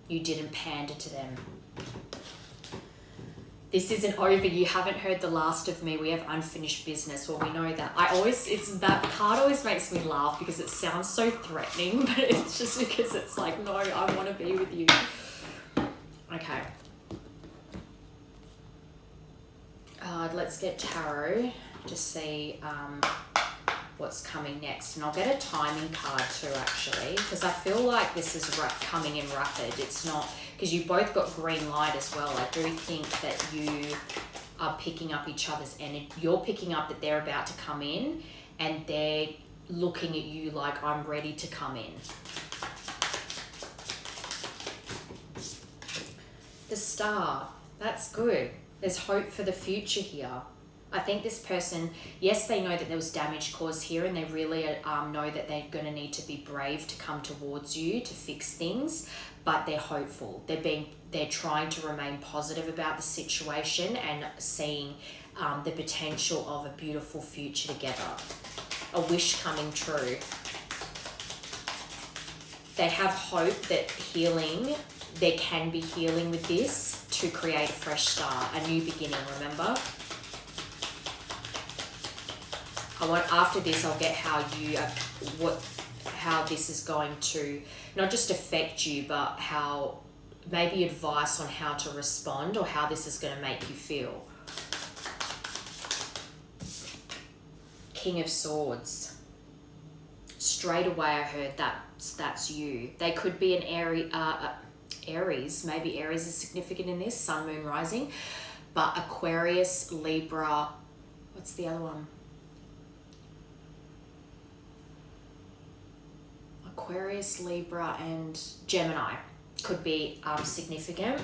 You didn't pander to them. This isn't over. You haven't heard the last of me. We have unfinished business. Well, we know that. That card always makes me laugh because it sounds so threatening, but it's just because it's like, no, I want to be with you. Okay. Let's get tarot to see what's coming next. And I'll get a timing card too, actually, because I feel like this is coming in rapid. It's not, because you both got green light as well. I do think that you are picking up each other's energy. You're picking up that they're about to come in, and they're looking at you like, I'm ready to come in. The Star. That's good. There's hope for the future here. I think this person, yes, they know that there was damage caused here, and they really know that they're going to need to be brave to come towards you to fix things, but they're hopeful. They're trying to remain positive about the situation and seeing the potential of a beautiful future together. A wish coming true. They have hope that there can be healing with this to create a fresh start, a new beginning, remember? After this, I'll get how this is going to not just affect you, but how, maybe advice on how to respond or how this is going to make you feel. King of Swords. Straight away I heard that's you. They could be an Aries. Maybe Aries is significant in this, Sun, Moon, Rising. But Aquarius, Libra, what's the other one? Aquarius, Libra, and Gemini could be significant.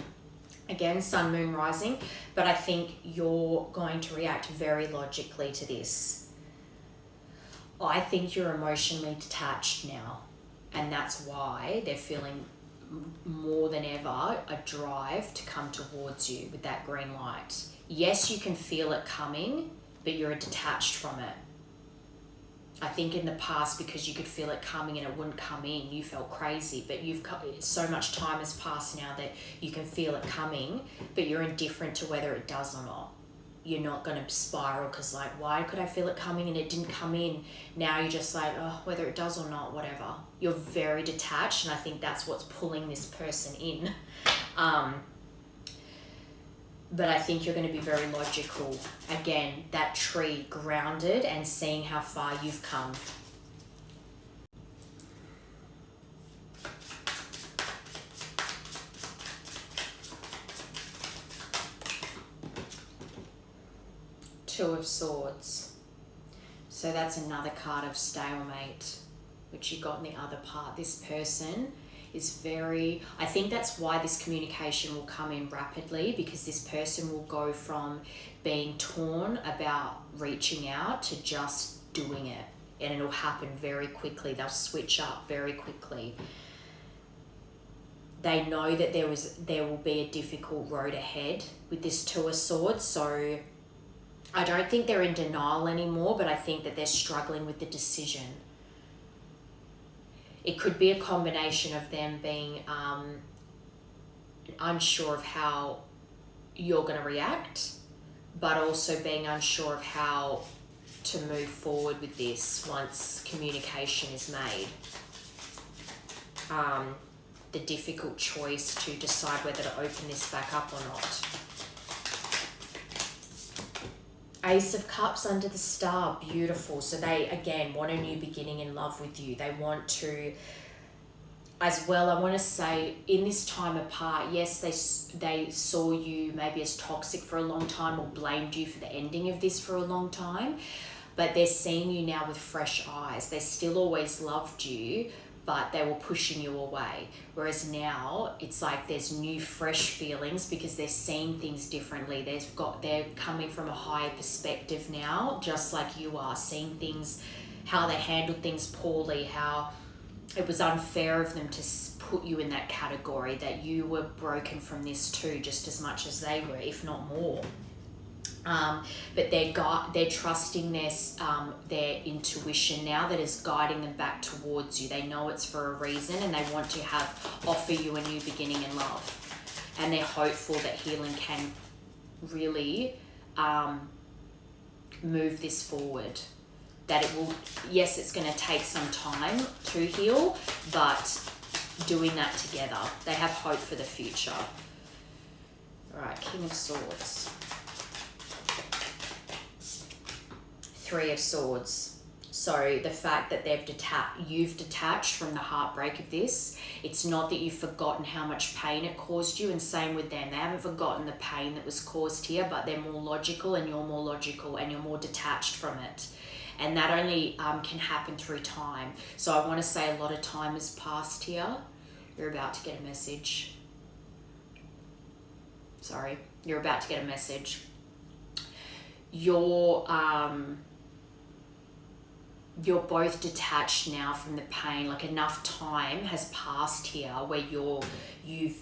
Again, Sun, Moon, Rising. But I think you're going to react very logically to this. I think you're emotionally detached now. And that's why they're feeling more than ever a drive to come towards you with that green light. Yes, you can feel it coming, but you're detached from it. I think in the past, because you could feel it coming and it wouldn't come in, you felt crazy, but so much time has passed now that you can feel it coming, but you're indifferent to whether it does or not. You're not going to spiral because, like, why could I feel it coming and it didn't come in? Now you're just like, oh, whether it does or not, whatever. You're very detached, and I think that's what's pulling this person in. But I think you're going to be very logical. Again, that tree, grounded and seeing how far you've come. Two of Swords. So that's another card of stalemate, which you got in the other part. This person is very, I think that's why this communication will come in rapidly, because this person will go from being torn about reaching out to just doing it, and it'll happen very quickly. They'll switch up very quickly. They know that there will be a difficult road ahead with this Two of Swords, so I don't think they're in denial anymore, but I think that they're struggling with the decision. It could be a combination of them being unsure of how you're going to react, but also being unsure of how to move forward with this once communication is made. The difficult choice to decide whether to open this back up or not. Ace of Cups under the Star, beautiful. So they, again, want a new beginning in love with you. They want to, as well, I want to say, in this time apart, yes, they saw you maybe as toxic for a long time, or blamed you for the ending of this for a long time, but they're seeing you now with fresh eyes. They still always loved you, but they were pushing you away. Whereas now it's like there's new fresh feelings because they're seeing things differently. They're coming from a higher perspective now, just like you are, seeing things, how they handled things poorly, how it was unfair of them to put you in that category, that you were broken from this too, just as much as they were, if not more. But they're trusting their intuition now that is guiding them back towards you. They know it's for a reason, and they want to offer you a new beginning in love. And they're hopeful that healing can really move this forward. That it will, yes, it's going to take some time to heal, but doing that together. They have hope for the future. All right, King of Swords. Three of Swords. So the fact that you've detached from the heartbreak of this, it's not that you've forgotten how much pain it caused you, and same with them. They haven't forgotten the pain that was caused here, but they're more logical, and you're more logical, and you're more detached from it. And that only can happen through time. So I want to say a lot of time has passed here. You're about to get a message. Sorry, you're about to get a message. You're both detached now from the pain. Like, enough time has passed here where you've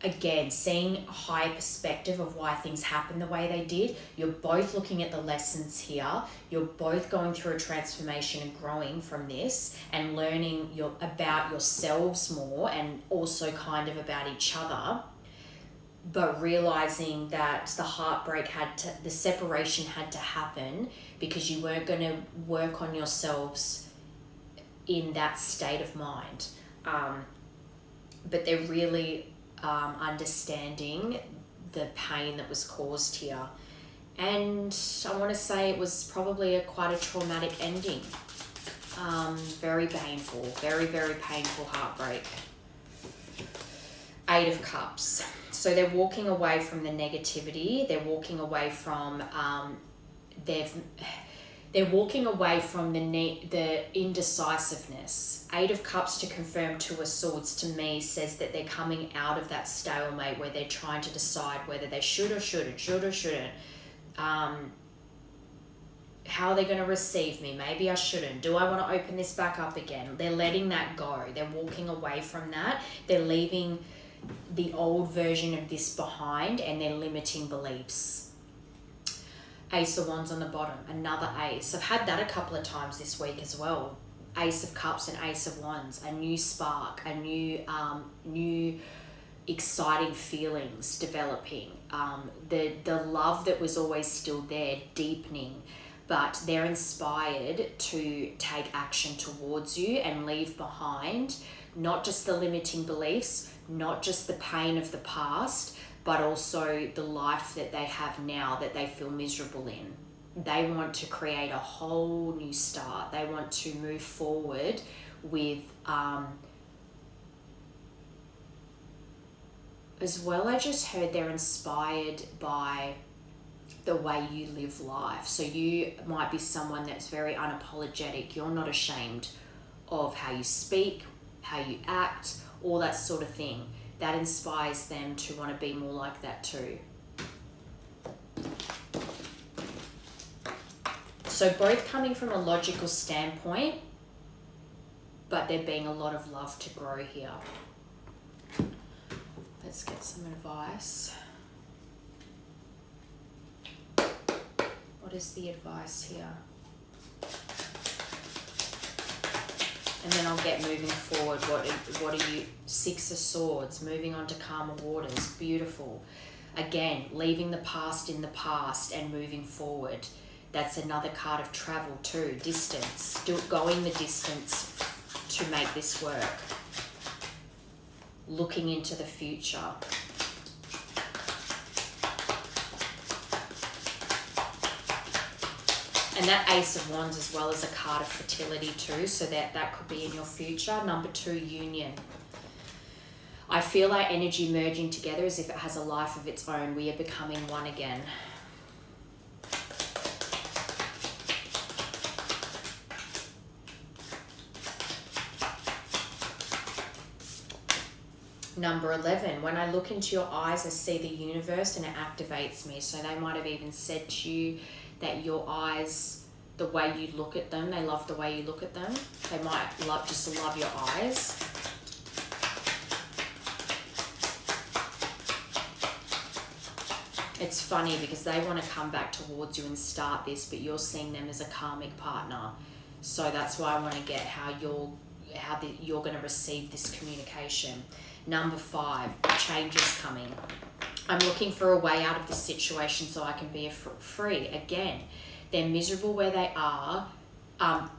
again seeing a higher perspective of why things happened the way they did. You're both looking at the lessons here. You're both going through a transformation and growing from this, and learning about yourselves more, and also kind of about each other. But realizing that the separation had to happen because you weren't going to work on yourselves in that state of mind. But they're really understanding the pain that was caused here. And I want to say it was probably quite a traumatic ending. Very painful, very, very painful heartbreak. Eight of Cups. So they're walking away from the negativity. They're walking away from they're walking away from the indecisiveness. Eight of Cups to confirm Two of Swords to me says that they're coming out of that stalemate where they're trying to decide whether they should or shouldn't. How are they going to receive me? Maybe I shouldn't. Do I want to open this back up again? They're letting that go. They're walking away from that. They're leaving the old version of this behind, and they're limiting beliefs. Ace of Wands on the bottom, another ace. I've had that a couple of times this week as well. Ace of Cups and Ace of Wands, a new spark, a new exciting feelings developing. The love that was always still there, deepening, but they're inspired to take action towards you and leave behind not just the limiting beliefs, not just the pain of the past, but also the life that they have now that they feel miserable in. They want to create a whole new start. They want to move forward with, as well, I just heard they're inspired by the way you live life. So you might be someone that's very unapologetic. You're not ashamed of how you speak, how you act, all that sort of thing. That inspires them to want to be more like that too. So both coming from a logical standpoint, but there being a lot of love to grow here. Let's get some advice. What is the advice here? And then I'll get moving forward. What are you? Six of Swords, moving on to calmer waters. Beautiful. Again, leaving the past in the past and moving forward. That's another card of travel too. Distance. Still going the distance to make this work. Looking into the future. And that Ace of Wands as well is a card of fertility too, so that could be in your future. Number 2, union. I feel our energy merging together as if it has a life of its own. We are becoming one again. Number 11, when I look into your eyes, I see the universe and it activates me. So they might have even said to you that your eyes, the way you look at them, they love the way you look at them. They might just love your eyes. It's funny because they want to come back towards you and start this, but you're seeing them as a karmic partner. So that's why I want to get how you're going to receive this communication. Number 5, change is coming. I'm looking for a way out of this situation so I can be free. Again, they're miserable where they are.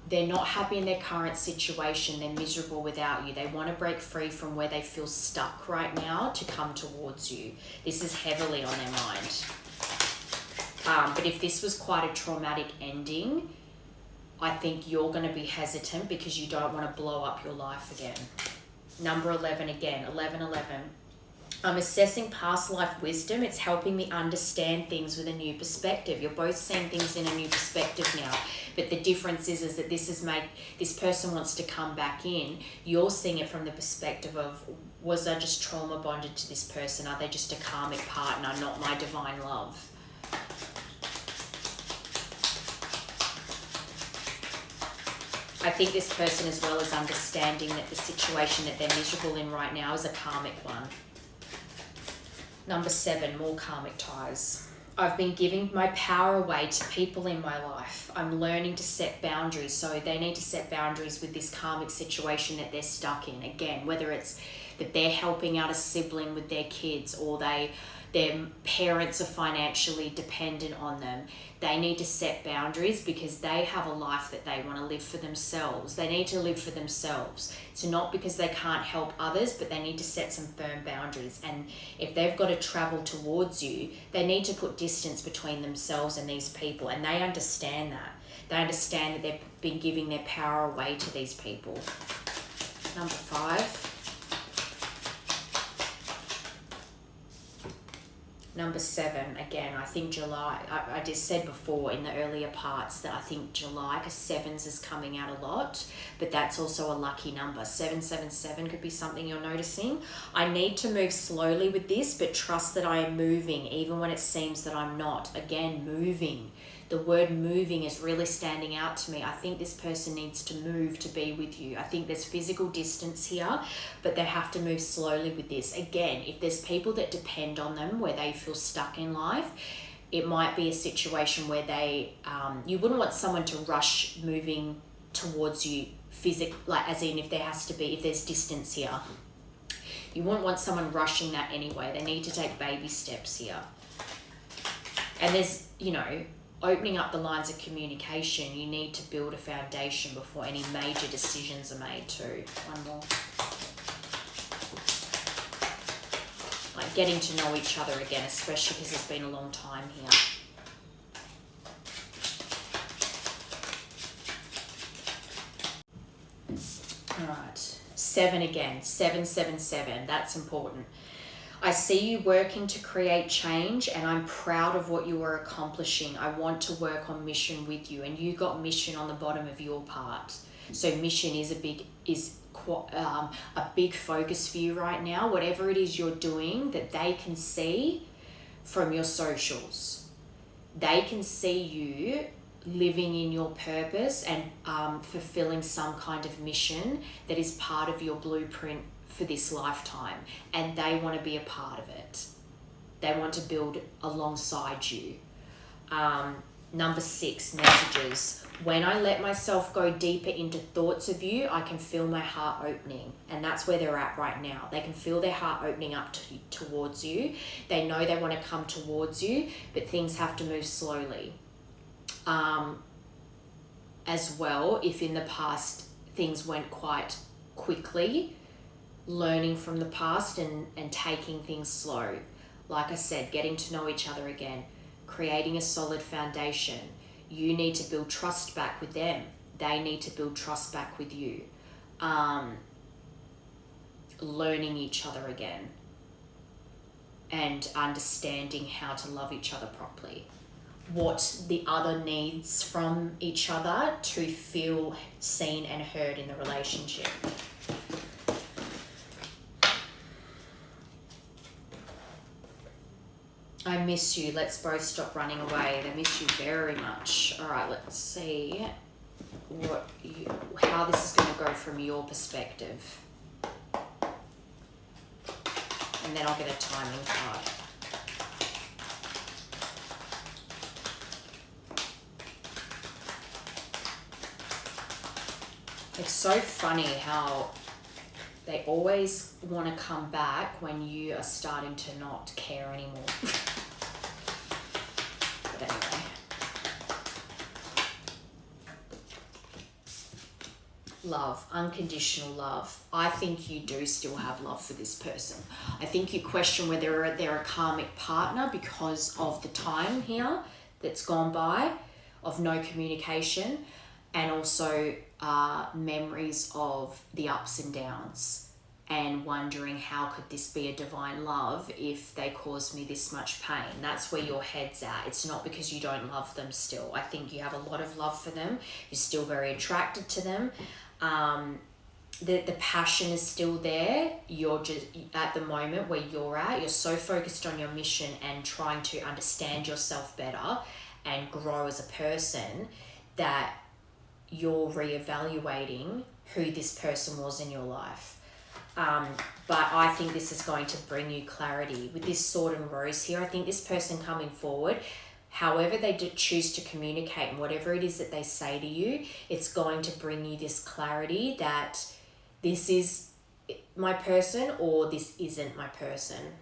They're not happy in their current situation. They're miserable without you. They want to break free from where they feel stuck right now to come towards you. This is heavily on their mind. But if this was quite a traumatic ending, I think you're going to be hesitant because you don't want to blow up your life again. Number 11 again, 11. I'm assessing past life wisdom. It's helping me understand things with a new perspective. You're both seeing things in a new perspective now. But the difference is that this person wants to come back in. You're seeing it from the perspective of, was I just trauma bonded to this person? Are they just a karmic partner, not my divine love? I think this person as well is understanding that the situation that they're miserable in right now is a karmic one. Number 7, more karmic ties. I've been giving my power away to people in my life. I'm learning to set boundaries. So they need to set boundaries with this karmic situation that they're stuck in. Again, whether it's that they're helping out a sibling with their kids or their parents are financially dependent on them. They need to set boundaries because they have a life that they want to live for themselves. They need to live for themselves. It's not because they can't help others, but they need to set some firm boundaries. And if they've got to travel towards you, they need to put distance between themselves and these people. And they understand that. They understand that they've been giving their power away to these people. Number 5. Number 7, again, I think July, I just said before in the earlier parts that I think July, because 7s is coming out a lot, but that's also a lucky number. 777 could be something you're noticing. I need to move slowly with this, but trust that I am moving, even when it seems that I'm not. Again, moving. The word moving is really standing out to me. I think this person needs to move to be with you. I think there's physical distance here, but they have to move slowly with this. Again, if there's people that depend on them where they feel stuck in life, it might be a situation where you wouldn't want someone to rush moving towards you like as in if there's distance here. You wouldn't want someone rushing that anyway. They need to take baby steps here. And there's, opening up the lines of communication, you need to build a foundation before any major decisions are made too. One more. Like getting to know each other again, especially because it's been a long time here. All right, 7 again, 777, that's important. I see you working to create change and I'm proud of what you are accomplishing. I want to work on mission with you, and you got mission on the bottom of your part. So mission is a big focus for you right now, whatever it is you're doing that they can see from your socials. They can see you living in your purpose and fulfilling some kind of mission that is part of your blueprint for this lifetime, and they want to be a part of it. They want to build alongside you. Number 6, messages. When I let myself go deeper into thoughts of you, I can feel my heart opening. And that's where they're at right now. They can feel their heart opening up towards you. They know they want to come towards you, but things have to move slowly. As well, if in the past things went quite quickly, learning from the past and taking things slow. Like I said, getting to know each other again, creating a solid foundation. You need to build trust back with them. They need to build trust back with you. Learning each other again and understanding how to love each other properly. What the other needs from each other to feel seen and heard in the relationship. I miss you. Let's both stop running away. I miss you very much. All right, let's see how this is going to go from your perspective. And then I'll get a timing card. It's so funny how they always want to come back when you are starting to not care anymore. But anyway. Love, unconditional love. I think you do still have love for this person. I think you question whether they're a karmic partner because of the time here that's gone by of no communication, and also memories of the ups and downs, and wondering how could this be a divine love if they caused me this much pain. That's where your head's at. It's not because you don't love them still. I think you have a lot of love for them. You're still very attracted to them. The passion is still there. You're just at the moment where you're at, you're so focused on your mission and trying to understand yourself better and grow as a person that you're reevaluating who this person was in your life. But I think this is going to bring you clarity. With this sword and rose here, I think this person coming forward, however they choose to communicate and whatever it is that they say to you, it's going to bring you this clarity that this is my person or this isn't my person.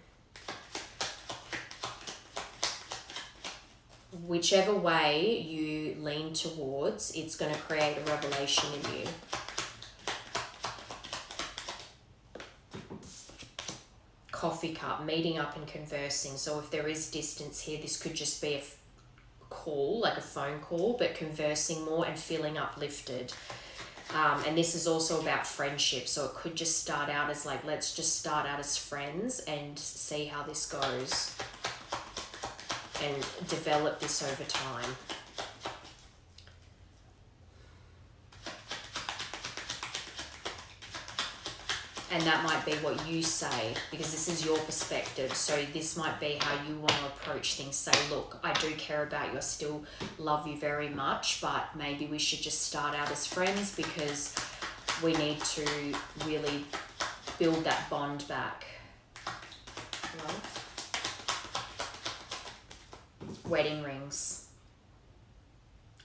Whichever way you lean towards, it's going to create a revelation in you. Coffee cup, meeting up and conversing. So if there is distance here, this could just be a call, like a phone call, but conversing more and feeling uplifted. And this is also about friendship. So it could just start out as like, let's just start out as friends and see how this goes. And develop this over time. And that might be what you say, because this is your perspective. So this might be how you want to approach things. Say, look, I do care about you. I still love you very much, but maybe we should just start out as friends because we need to really build that bond back. Love. Wedding rings.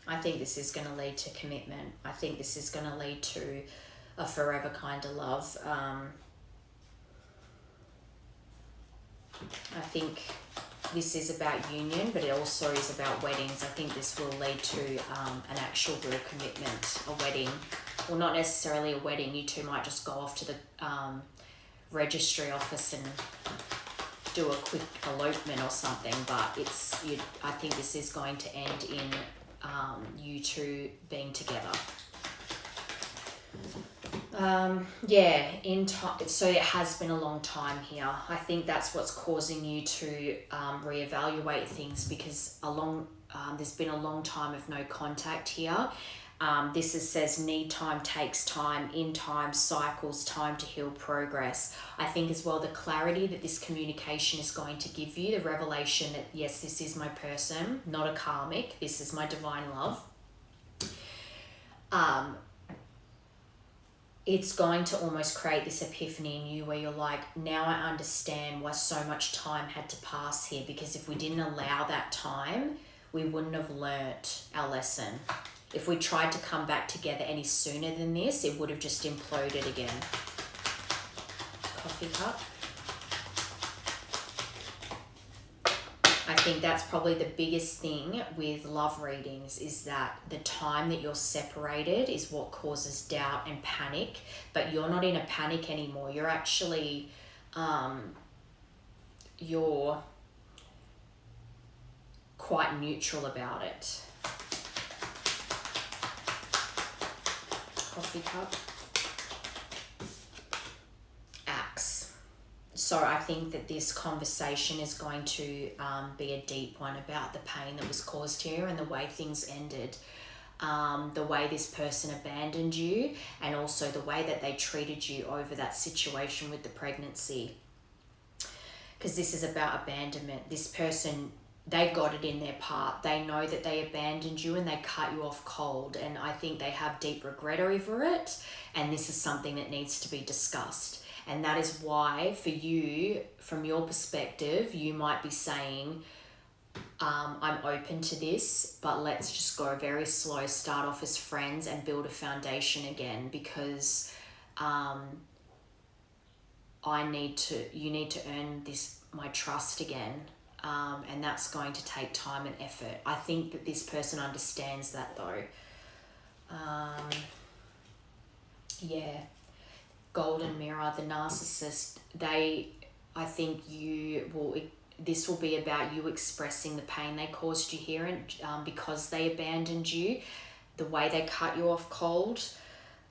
I think this is going to lead to commitment. I think this is going to lead to a forever kind of love. I think this is about union, but it also is about weddings. I think this will lead to an actual real commitment, a wedding. Well, not necessarily a wedding. You two might just go off to the registry office and do a quick elopement or something, but I think this is going to end in you two being together. So it has been a long time here. I think that's what's causing you to reevaluate things, because there's been a long time of no contact here. Says need time, takes time, in time, cycles, time to heal, progress. I think as well the clarity that this communication is going to give you, the revelation that yes, this is my person, not a karmic, this is my divine love. It's going to almost create this epiphany in you where you're like, now I understand why so much time had to pass here, because if we didn't allow that time, we wouldn't have learnt our lesson. If we tried to come back together any sooner than this, it would have just imploded again. Coffee cup. I think that's probably the biggest thing with love readings, is that the time that you're separated is what causes doubt and panic, but you're not in a panic anymore. You're actually, you're quite neutral about it. Coffee cup. Axe. So I think that this conversation is going to be a deep one about the pain that was caused here and the way things ended. The way this person abandoned you, and also the way that they treated you over that situation with the pregnancy. Because this is about abandonment. This person, they got it in their part. They know that they abandoned you and they cut you off cold. And I think they have deep regret over it. And this is something that needs to be discussed. And that is why, for you, from your perspective, you might be saying, I'm open to this, but let's just go very slow, start off as friends and build a foundation again, because you need to earn my trust again. And that's going to take time and effort. I think that this person understands that though. Yeah. Golden mirror, the narcissist, I think this will be about you expressing the pain they caused you here, and because they abandoned you, the way they cut you off cold,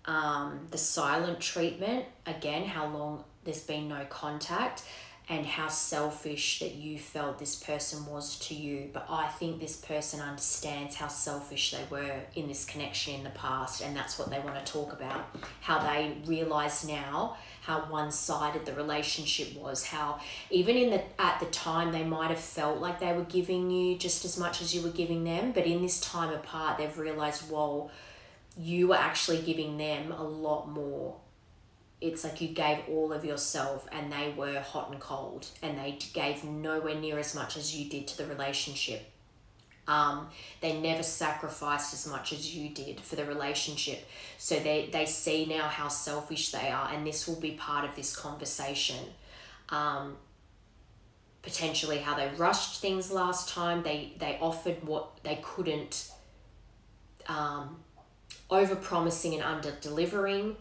the silent treatment, again, how long there's been no contact, and how selfish that you felt this person was to you. But I think this person understands how selfish they were in this connection in the past, and that's what they want to talk about. How they realise now how one-sided the relationship was, how even at the time they might have felt like they were giving you just as much as you were giving them, but in this time apart they've realised, whoa, you were actually giving them a lot more. It's like you gave all of yourself and they were hot and cold, and they gave nowhere near as much as you did to the relationship. They never sacrificed as much as you did for the relationship. So they see now how selfish they are, and this will be part of this conversation. Potentially how they rushed things last time. They offered what they couldn't, over-promising and under-delivering.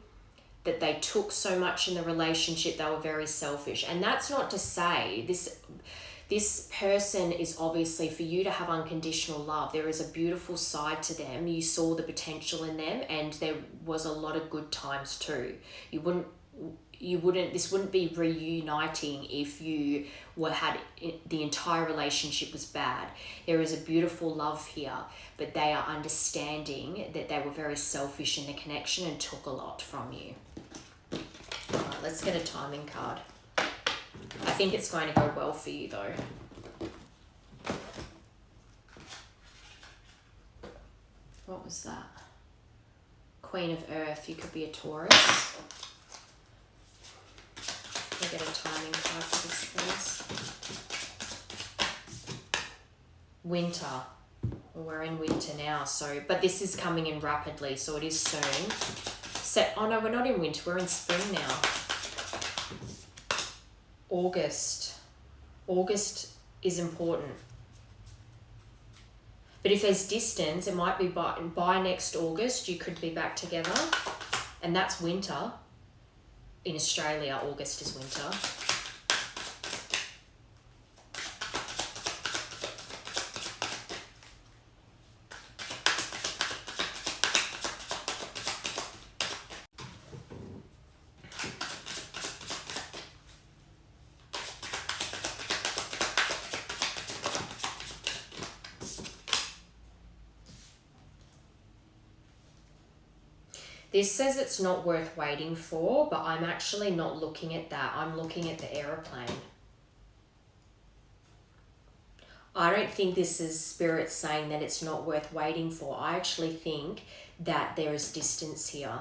That they took so much in the relationship, they were very selfish. And that's not to say this person is obviously, for you to have unconditional love, there is a beautiful side to them. You saw the potential in them, and there was a lot of good times too. This wouldn't be reuniting if you the entire relationship was bad. There is a beautiful love here, but they are understanding that they were very selfish in the connection and took a lot from you. All right, let's get a timing card. I think it's going to go well for you though. What was that? Queen of Earth. You could be a Taurus. We'll get a timing card for this, please. Winter. Well, we're in winter now, but this is coming in rapidly, so it is soon. Oh no, we're not in winter, we're in spring now. August. August is important. But if there's distance, it might be by next August, you could be back together. And that's winter. In Australia, August is winter. This says it's not worth waiting for, but I'm actually not looking at that. I'm looking at the aeroplane. I don't think this is Spirit saying that it's not worth waiting for. I actually think that there is distance here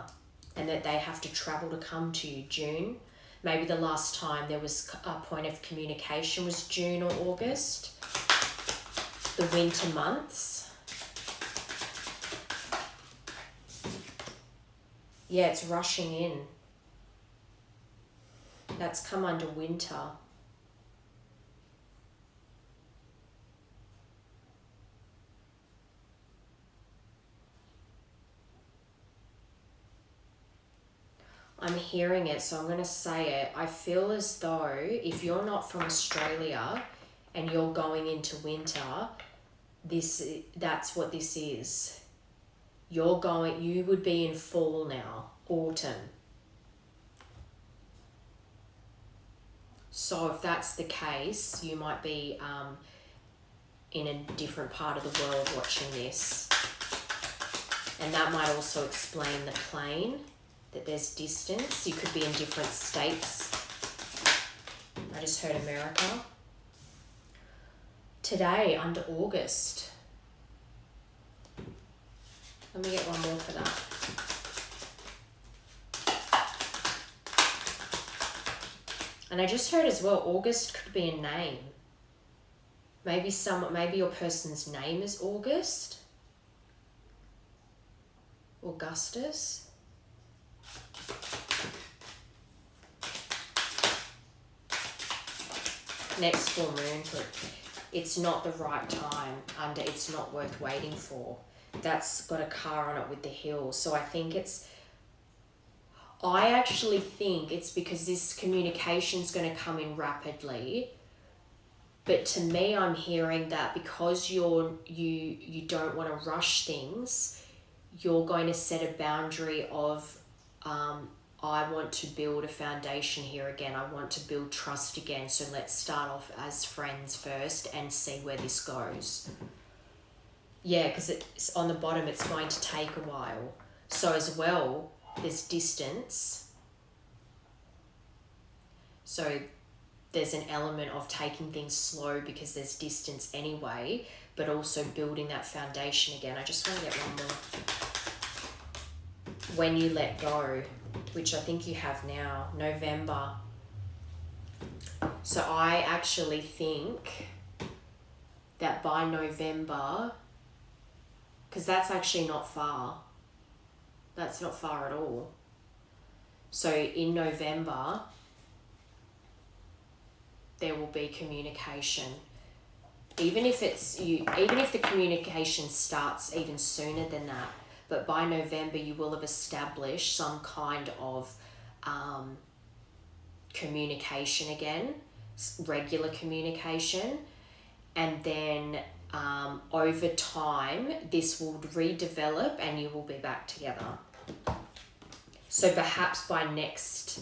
and that they have to travel to come to you. June. Maybe the last time there was a point of communication was June or August. The winter months. Yeah, it's rushing in. That's come under winter. I'm hearing it, so I'm going to say it. I feel as though if you're not from Australia and you're going into winter, that's what this is. You would be in fall now, autumn. So if that's the case, you might be in a different part of the world watching this. And that might also explain the plane, that there's distance. You could be in different states. I just heard America. Today, under August. Let me get one more for that. And I just heard as well, August could be a name. Maybe your person's name is August. Augustus. Next full moon, it's not the right time under it's not worth waiting for. That's got a car on it with the hill. So I actually think it's because this communication's going to come in rapidly. But to me, I'm hearing that because you don't want to rush things, you're going to set a boundary of I want to build a foundation here again. I want to build trust again. So let's start off as friends first and see where this goes. Yeah, because it's on the bottom, it's going to take a while. So as well, there's distance. So there's an element of taking things slow because there's distance anyway, but also building that foundation again. I just want to get one more. When you let go, which I think you have now, November. So I actually think that by November, because that's actually not far. That's not far at all. So in November, there will be communication. Even if the communication starts even sooner than that, but by November you will have established some kind of communication again, regular communication, and then over time this will redevelop and you will be back together. So perhaps by next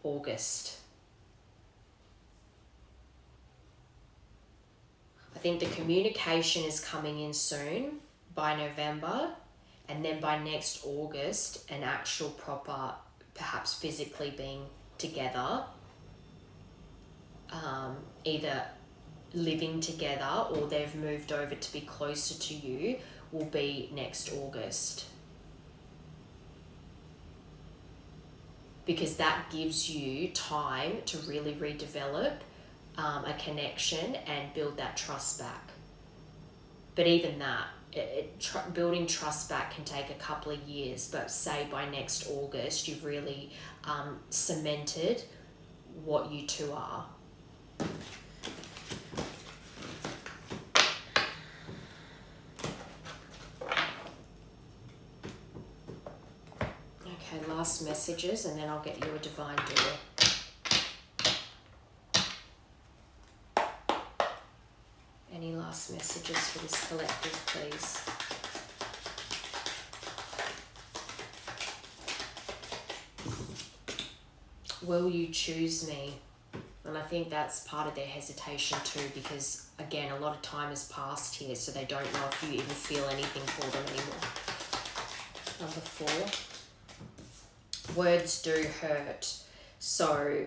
August. I think the communication is coming in soon by November, and then by next August, an actual proper, perhaps physically being together, either living together or they've moved over to be closer to you, will be next August. Because that gives you time to really redevelop a connection and build that trust back. But even that, building trust back can take a couple of years, but say by next August you've really cemented what you two are. Okay, last messages, and then I'll get you a divine doer. Any last messages for this collective, please? Will you choose me? And I think that's part of their hesitation too, because again, a lot of time has passed here, so they don't know if you even feel anything for them anymore. Number 4. Words do hurt. So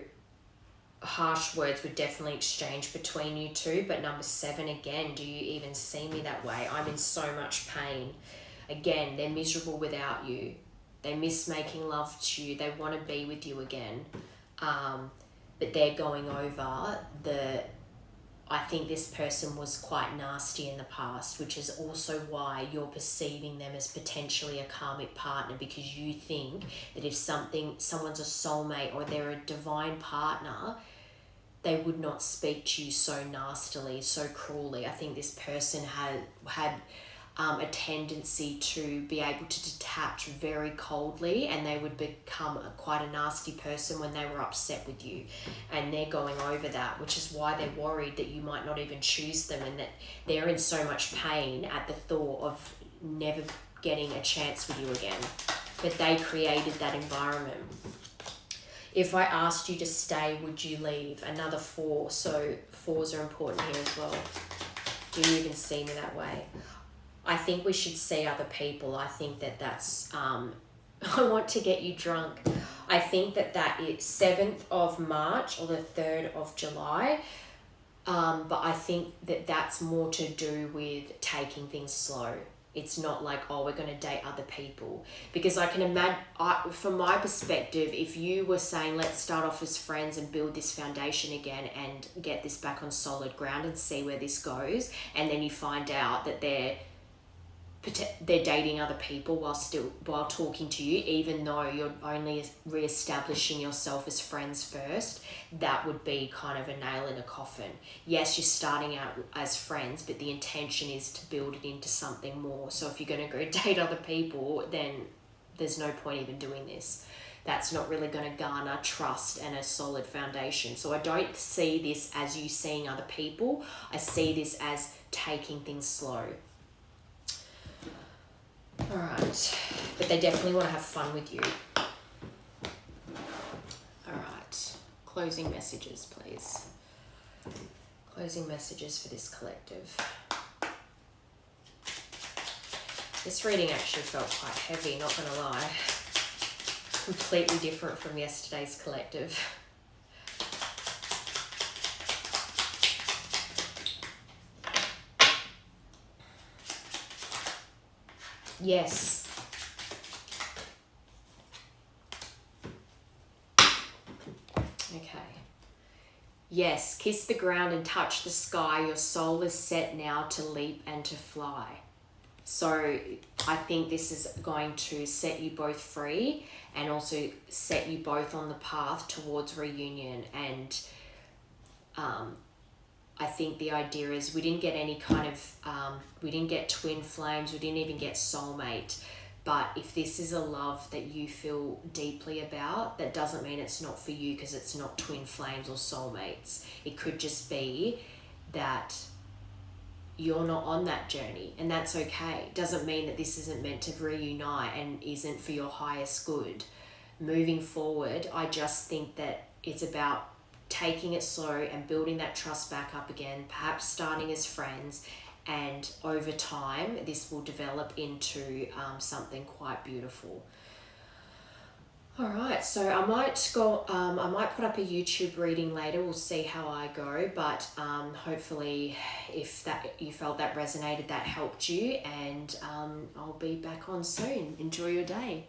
harsh words would definitely exchange between you two. But number 7, again, do you even see me that way? I'm in so much pain. Again, they're miserable without you. They miss making love to you. They want to be with you again. But they're going over I think this person was quite nasty in the past, which is also why you're perceiving them as potentially a karmic partner, because you think that if someone's a soulmate or they're a divine partner, they would not speak to you so nastily, so cruelly. I think this person had a tendency to be able to detach very coldly, and they would become quite a nasty person when they were upset with you, and they're going over that, which is why they're worried that you might not even choose them, and that they're in so much pain at the thought of never getting a chance with you again. But they created that environment. If I asked you to stay, would you leave? Another 4, so 4s are important here as well. Do you even see me that way? I think we should see other people. I think that's, I want to get you drunk. I think that is 7th of March or the 3rd of July. But I think that's more to do with taking things slow. It's not like, oh, we're going to date other people. Because I can imagine, from my perspective, if you were saying, let's start off as friends and build this foundation again and get this back on solid ground and see where this goes, and then you find out that they're dating other people while talking to you, even though you're only re-establishing yourself as friends first, that would be kind of a nail in a coffin. Yes, you're starting out as friends, but the intention is to build it into something more. So if you're going to go date other people, then there's no point even doing this. That's not really going to garner trust and a solid foundation. So I don't see this as you seeing other people. I see this as taking things slow. Alright, but they definitely want to have fun with you. Alright, closing messages, please. Closing messages for this collective. This reading actually felt quite heavy, not going to lie. Completely different from yesterday's collective. Yes. Okay. Yes, kiss the ground and touch the sky. Your soul is set now to leap and to fly. So I think this is going to set you both free and also set you both on the path towards reunion. And I think the idea is we didn't get any kind of, we didn't get twin flames, we didn't even get soulmate. But if this is a love that you feel deeply about, that doesn't mean it's not for you, because it's not twin flames or soulmates. It could just be that you're not on that journey, and that's okay. Doesn't mean that this isn't meant to reunite and isn't for your highest good. Moving forward, I just think that it's about taking it slow and building that trust back up again, perhaps starting as friends, and over time this will develop into something quite beautiful. All right, so I might put up a YouTube reading later. We'll see how I go, but hopefully if you felt that resonated, that helped you, and I'll be back on soon. Enjoy your day.